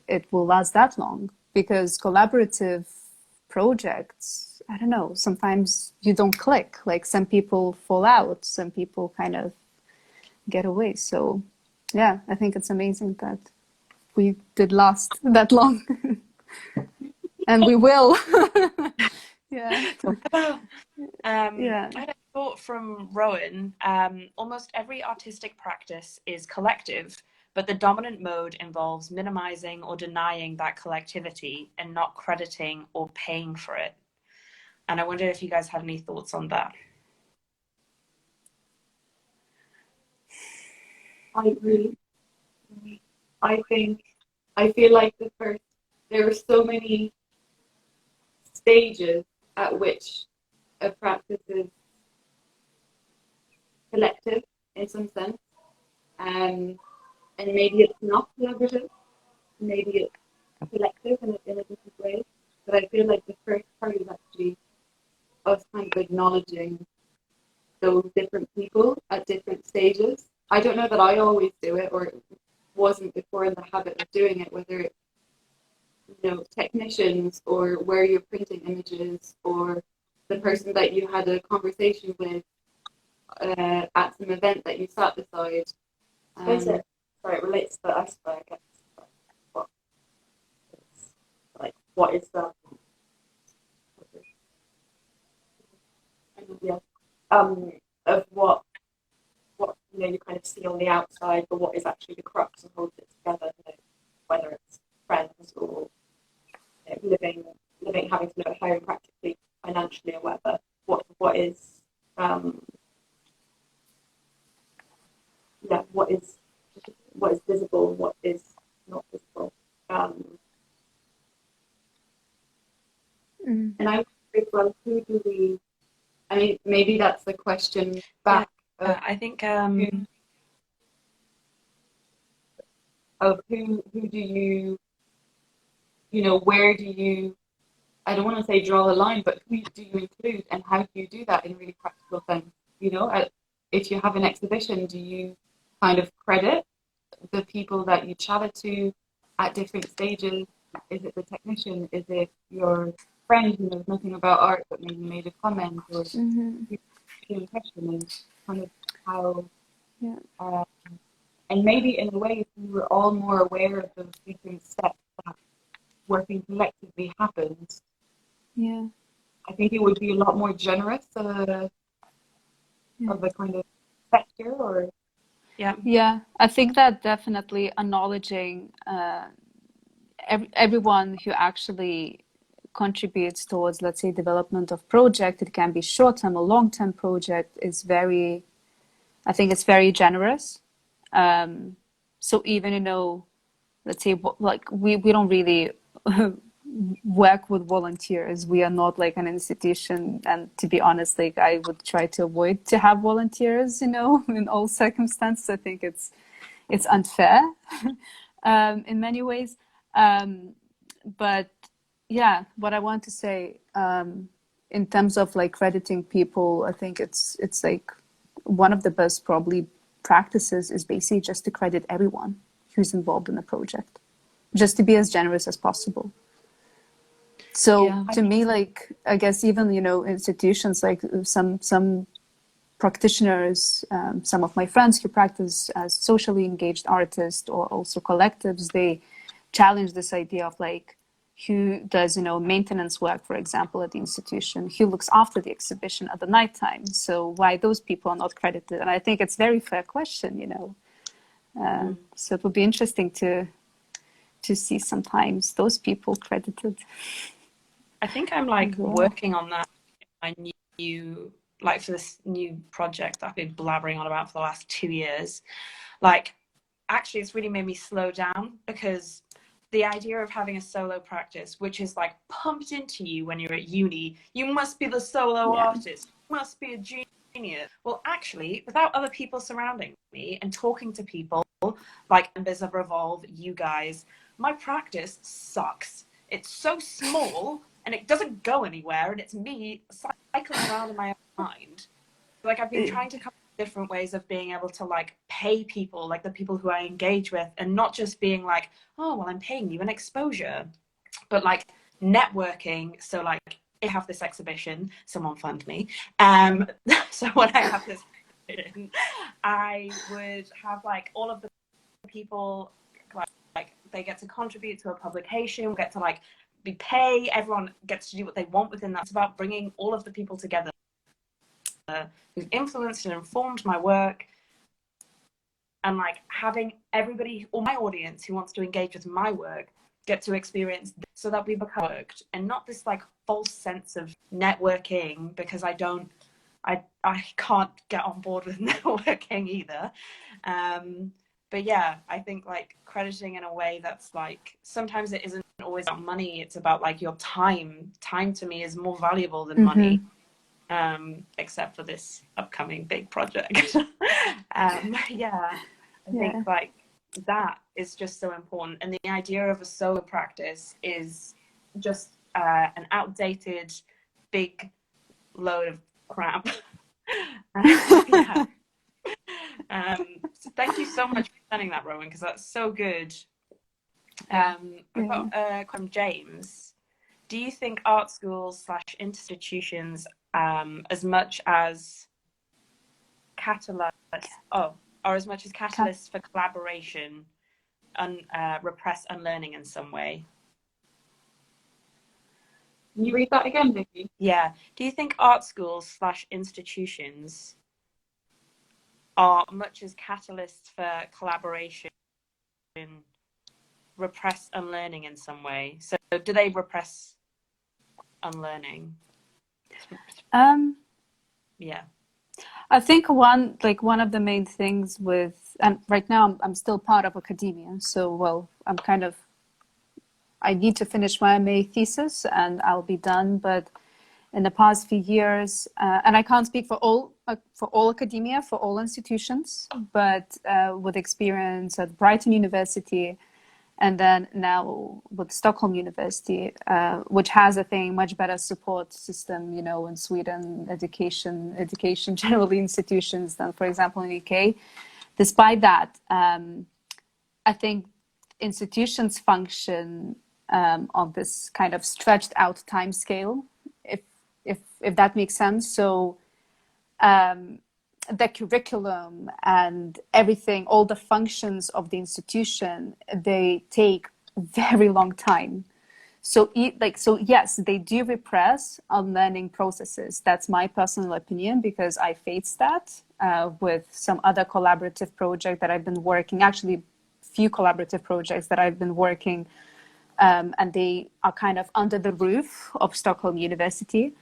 it will last that long, because collaborative projects, I don't know, sometimes you don't click. Some people fall out, some people kind of get away. So yeah, I think it's amazing that we did last that long. And we will. Yeah. Yeah. I had a thought from Rowan. Almost every artistic practice is collective, but the dominant mode involves minimizing or denying that collectivity and not crediting or paying for it. And I wonder if you guys have any thoughts on that. I agree. I feel like there are so many stages at which a practice is collective in some sense, and maybe it's not collaborative, maybe it's collective in a different way. But I feel like the first part is actually us kind of acknowledging those different people at different stages. I don't know that I always do it or wasn't before in the habit of doing it, whether it's, technicians or where you're printing images or the person that you had a conversation with at some event that you sat beside. It relates to the iceberg. What is that? Yeah. Of what you kind of see on the outside, but what is actually the crux and holds it together, whether it's friends or living, having to live at home practically, financially, or whatever. What is visible, what is not visible. And I wonder, well, who do we? I mean, maybe that's the question back. I think of who do you, where do you, I don't want to say draw a line, but who do you include and how do you do that in a really practical sense? If you have an exhibition, do you kind of credit the people that you chatted to at different stages? Is it the technician? Is it your friend who knows nothing about art but maybe made a comment or impression, and kind of how and maybe in a way if we were all more aware of those different steps that working collectively happens, I think it would be a lot more generous of a kind of sector or I think that definitely acknowledging everyone who actually contributes towards, let's say, development of project, it can be short-term or long-term project, I think it's very generous. So even, let's say, like we don't really work with volunteers. We are not like an institution, and to be honest, like I would try to avoid to have volunteers, in all circumstances. I think it's unfair in many ways. But yeah, what I want to say in terms of like crediting people, I think it's like one of the best probably practices is basically just to credit everyone who's involved in the project, just to be as generous as possible. So to me, like, I guess even, institutions like some practitioners, some of my friends who practice as socially engaged artists or also collectives, they challenge this idea of like, who does, maintenance work, for example, at the institution, who looks after the exhibition at the nighttime. So why those people are not credited? And I think it's a very fair question, So it would be interesting to see sometimes those people credited. I think I'm like working on that in my new, like for this new project that I've been blabbering on about for the last 2 years. Like, actually, it's really made me slow down because the idea of having a solo practice, which is like pumped into you when you're at uni, you must be the solo artist, you must be a genius. Well, actually, without other people surrounding me and talking to people like members of Revolve, you guys, my practice sucks. It's so small and it doesn't go anywhere, and it's me cycling around in my own mind. Like, I've been trying to come up with different ways of being able to like pay people, like the people who I engage with, and not just being like, oh, well, I'm paying you an exposure, but like networking. So like, if I have this exhibition, someone fund me. So when I have this exhibition, I would have like all of the people like they get to contribute to a publication, we get to like be pay, everyone gets to do what they want within that. It's about bringing all of the people together who've influenced and informed my work, and like having everybody, or my audience who wants to engage with my work, get to experience this, so that we become worked, and not this like false sense of networking, because I can't get on board with networking either. But yeah, I think like crediting in a way that's like, sometimes it isn't always about money, it's about like your time. Time to me is more valuable than money, except for this upcoming big project. Yeah, I think like that is just so important. And the idea of a solo practice is just an outdated big load of crap. Yeah. So thank you so much for sending that, Rowan, because that's so good. We've got from James. Do you think art schools / institutions, as much as catalysts, or as much as catalysts for collaboration, repress unlearning in some way? Can you read that again, Vicky? Yeah. Do you think art schools / institutions are much as catalysts for collaboration, repress unlearning in some way? So do they repress unlearning? Yeah. I think one of the main things with, and right now I'm still part of academia, so well, I need to finish my MA thesis and I'll be done. But in the past few years, and I can't speak for all academia, for all institutions, but with experience at Brighton University, and then now with Stockholm University, which has, I think, much better support system, in Sweden, education generally institutions than, for example, in the UK. Despite that, I think institutions function on this kind of stretched out time scale, if that makes sense. So the curriculum and everything, all the functions of the institution, they take very long time. So yes, they do repress on learning processes. That's my personal opinion, because I faced that with some other collaborative project that I've been working, actually few collaborative projects that I've been working, and they are kind of under the roof of Stockholm University.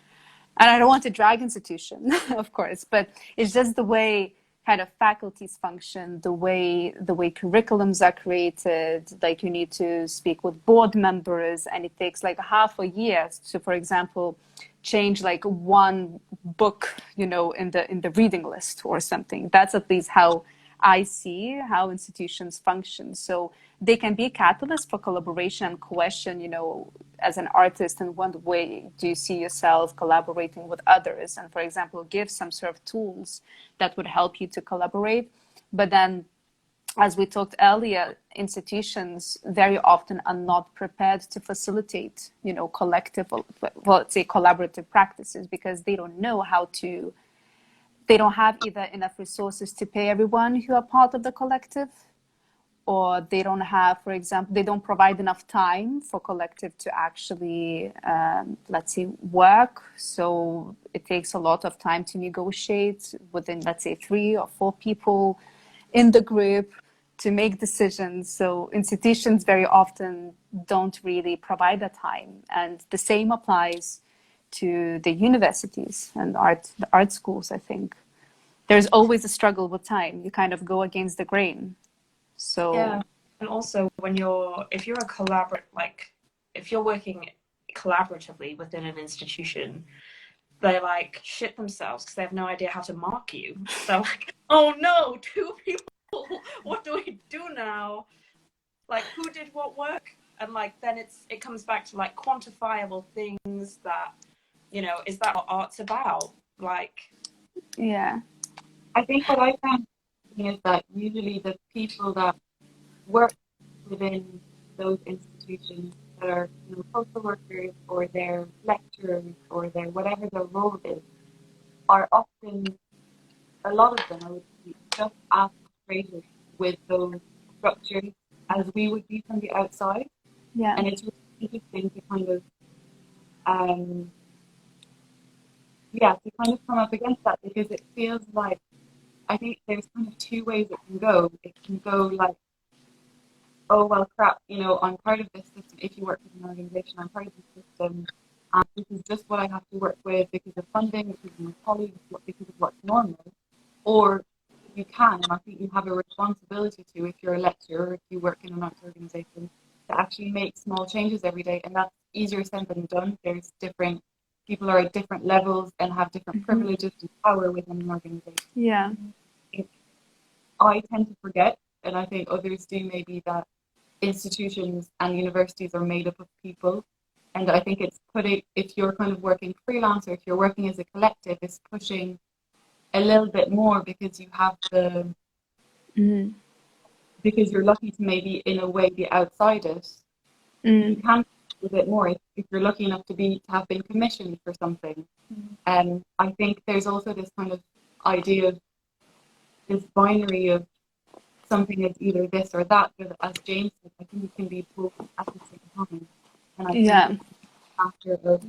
And I don't want to drag institution, of course, but it's just the way kind of faculties function, the way curriculums are created. Like, you need to speak with board members, and it takes like half a year to, for example, change like one book, in the reading list or something. That's at least how I see how institutions function. So they can be a catalyst for collaboration and question, as an artist, in what way do you see yourself collaborating with others? And, for example, give some sort of tools that would help you to collaborate. But then, as we talked earlier, institutions very often are not prepared to facilitate, collective, let's say collaborative practices, because they don't know how to. They don't have either enough resources to pay everyone who are part of the collective, or they don't have, for example, they don't provide enough time for collective to actually, let's say, work. So it takes a lot of time to negotiate within, let's say, 3 or 4 people in the group to make decisions. So institutions very often don't really provide that time. And the same applies to the universities and the art schools, I think. There's always a struggle with time. You kind of go against the grain. So yeah. And also if you're working collaboratively within an institution, they like shit themselves because they have no idea how to mark you. So like, oh no, 2 people, what do we do now? Like, who did what work? And like, then it comes back to like quantifiable things that, is that what art's about? Like, yeah. I think what I found is that usually the people that work within those institutions that are social workers, or their lecturers, or their whatever their role is, are often, a lot of them, I would say, just as frustrated with those structured as we would be from the outside. Yeah. And it's really interesting to kind of, to kind of come up against that, because it feels like, I think there's kind of two ways it can go. It can go like, oh, well, crap, I'm part of this system. If you work with an organization, I'm part of this system. And this is just what I have to work with because of funding, because of my colleagues, because of what's normal. Or you can, and I think you have a responsibility to, if you're a lecturer, if you work in an arts organization, to actually make small changes every day. And that's easier said than done. There's different people are at different levels and have different privileges and power within an organization. Yeah. I tend to forget, and I think others do maybe, that institutions and universities are made up of people. And I think it's if you're kind of working freelance or if you're working as a collective, it's pushing a little bit more because you have because you're lucky to maybe in a way be outside it. You can do a bit more if you're lucky enough to have been commissioned for something. I think there's also this kind of idea of this binary of something is either this or that, but as James said, I think it can be both at the same time. And I think it's a factor of,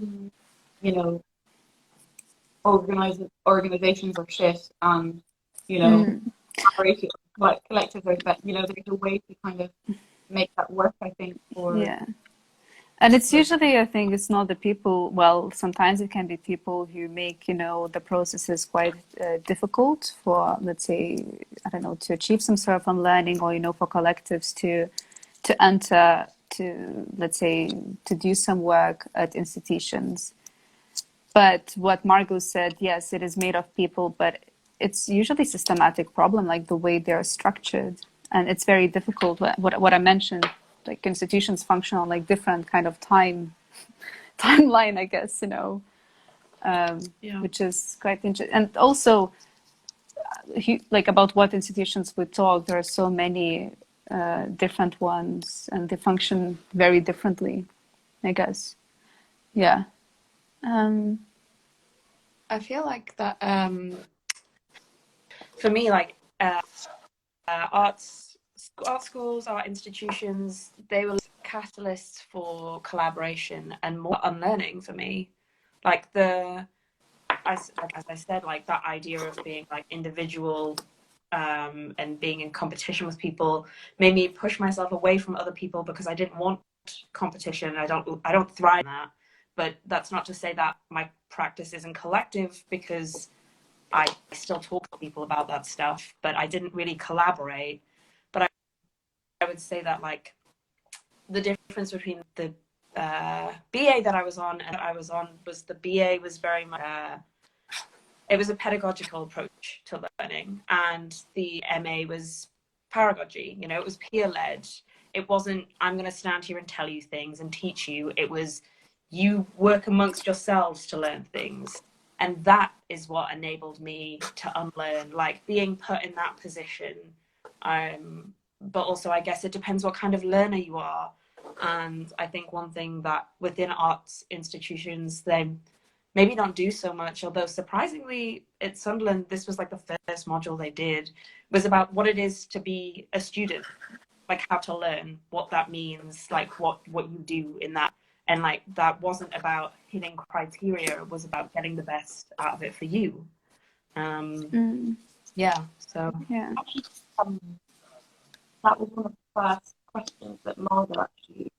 organizations are shit, and collectives are, but there's a way to kind of make that work, I think, for and it's usually, I think, it's not the people. Well, sometimes it can be people who make the processes quite difficult for, let's say, I don't know, to achieve some sort of unlearning, or for collectives to enter, to, let's say, to do some work at institutions. But what Margot said, yes, it is made of people, but it's usually a systematic problem, like the way they're structured. And it's very difficult. What I mentioned, like institutions function on like different kind of timeline, I guess, which is quite interesting. And also, like about what institutions we talk, there are so many different ones, and they function very differently, I guess. Yeah. I feel like that for me, like art schools, art institutions, they were catalysts for collaboration and more unlearning for me. Like as I said, like that idea of being like individual and being in competition with people made me push myself away from other people because I didn't want competition. I don't thrive in that. But that's not to say that my practice isn't collective, because I still talk to people about that stuff, but I didn't really collaborate. But I would say that like the difference between the BA that I was on and was the BA was very much it was a pedagogical approach to learning, and the MA was pedagogy. It was peer led. It wasn't, I'm going to stand here and tell you things and teach you. It was, you work amongst yourselves to learn things. And that is what enabled me to unlearn, like being put in that position. But also, I guess it depends what kind of learner you are. And I think one thing that within arts institutions, they maybe don't do so much, although surprisingly at Sunderland, this was like the first module they did, was about what it is to be a student, like how to learn, what that means, like what you do in that. And like that wasn't about hitting criteria, it was about getting the best out of it for you. Yeah, so. Yeah. That was one of the first questions that Margot actually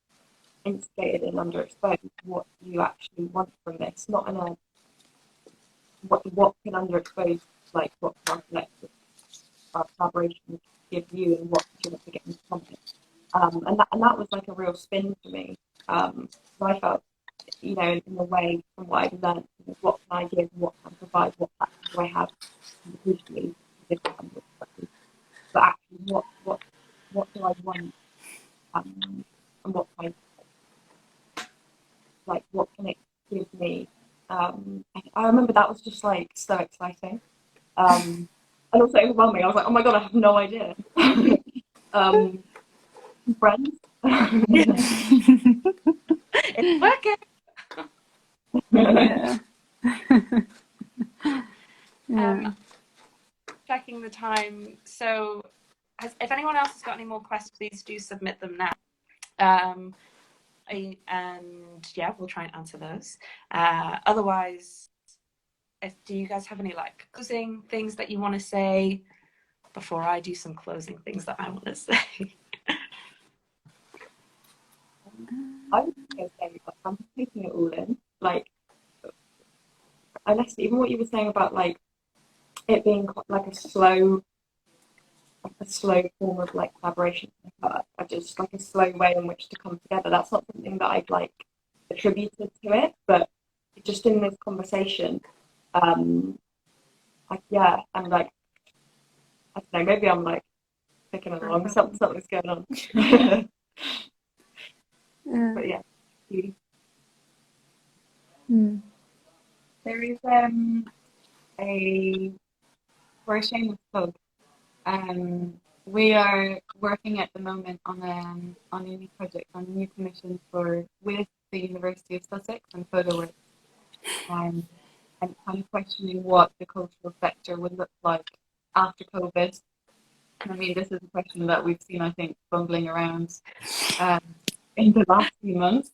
instigated in UnderExposed. What do you actually want from this? Not in a what can UnderExposed, like what can our collaboration give you, and what do you want to get from it? And that was like a real spin for me. So I felt, in a way, from what I've learned, what can I give, what can I provide, what practice do I have usually, but actually what do I want, and what can what can it give me? I remember that was just like so exciting, and also overwhelming. I was like, oh my god, I have no idea. Friends. It's working. Yeah. Checking the time. So if anyone else has got any more questions, please do submit them now. And yeah, we'll try and answer those. Otherwise, do you guys have any like closing things that you want to say before I do some closing things that I want to say? I would say, like, I'm taking it all in. Like, unless even what you were saying about like it being like a slow form of like collaboration, just like a slow way in which to come together. That's not something that I've like attributed to it, but just in this conversation, like yeah, I'm like, I don't know, maybe I'm like thinking along, something's going on. But yeah. There is for a shameless plug. We are working at the moment on a new project, on a new commission with the University of Sussex and PhotoWorks, and kind of questioning what the cultural sector would look like after COVID. I mean, this is a question that we've seen, I think, bumbling around in the last few months.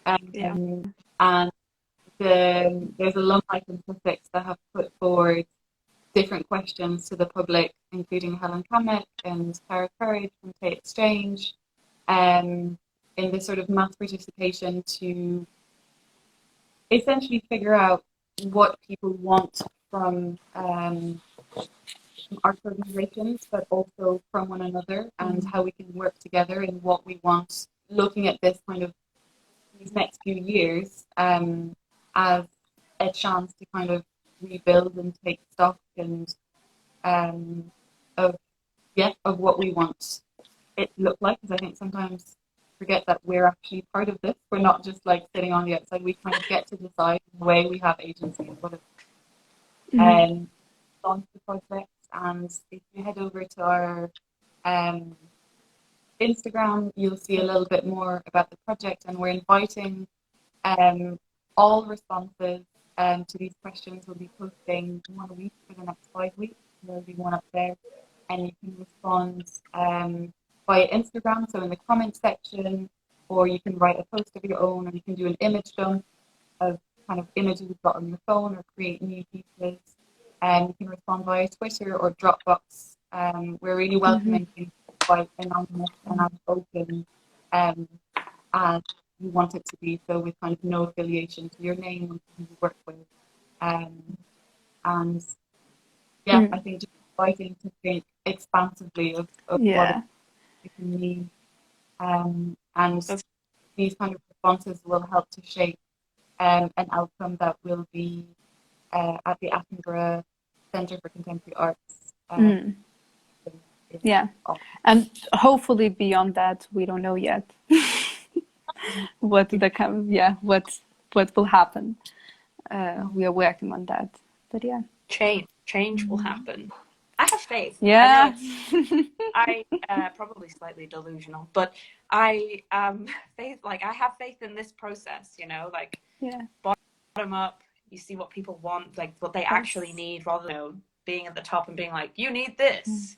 And there's alumni from Sussex that have put forward different questions to the public, including Helen Kamek and Tara Courage from Tate Exchange, in this sort of mass participation to essentially figure out what people want from art organizations, but also from one another, and how we can work together in what we want, looking at this kind of these next few years as a chance to kind of rebuild and take stock and of what we want it to look like, because I think sometimes forget that we're actually part of this. We're not just like sitting on the outside. We kind of get to decide the way we have agency and what it launch the project. And if you head over to our Instagram, you'll see a little bit more about the project, and we're inviting all responses to these questions. We'll be posting one a week for the next 5 weeks. There'll be one up there, and you can respond via Instagram, so in the comment section, or you can write a post of your own, or you can do an image dump of kind of images you've got on your phone, or create new pieces. You can respond via Twitter or Dropbox. We're really welcoming things quite anonymous and as open as you want it to be, so with kind of no affiliation to your name and who you work with. And yeah, I think just inviting to think expansively of what it can mean. And these kind of responses will help to shape an outcome that will be at the Attenborough Centre for Contemporary Arts. And hopefully beyond that, we don't know yet what will happen. We are working on that, but yeah, change will happen. I have faith. Yeah, I probably slightly delusional, but I faith. Like I have faith in this process. You know, like bottom up. You see what people want, like what they actually need, rather than being at the top and being like, "You need this."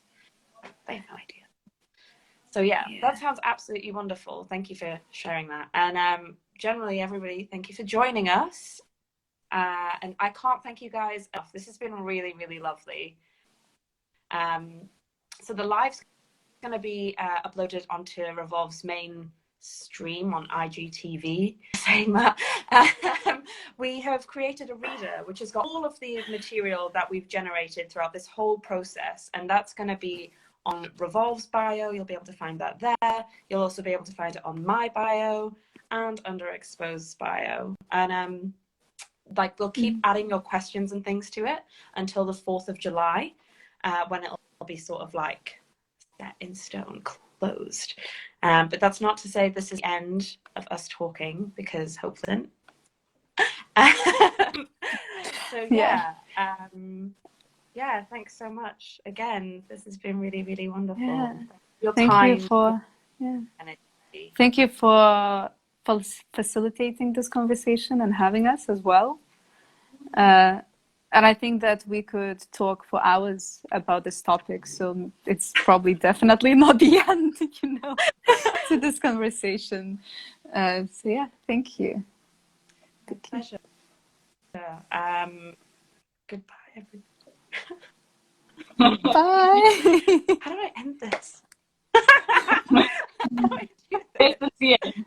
They have no idea. So yeah, that sounds absolutely wonderful. Thank you for sharing that. And generally, everybody, thank you for joining us. And I can't thank you guys enough. This has been really, really lovely. So the live's going to be uploaded onto Revolve's main stream on IGTV. Saying that, we have created a reader which has got all of the material that we've generated throughout this whole process, and that's going to be on Revolve's bio. You'll be able to find that there. You'll also be able to find it on my bio and UnderExposed's bio. And like we'll keep adding your questions and things to it until the 4th of July, when it'll be sort of like set in stone, closed. But that's not to say this is the end of us talking, because hopefully. So thanks so much again. This has been really, really wonderful. Thank you for facilitating this conversation and having us as well. And I think that we could talk for hours about this topic, so it's probably definitely not the end, to this conversation. So yeah, thank you. Pleasure. Goodbye, everybody. Bye. How do I end this? How do I do this? It's the end.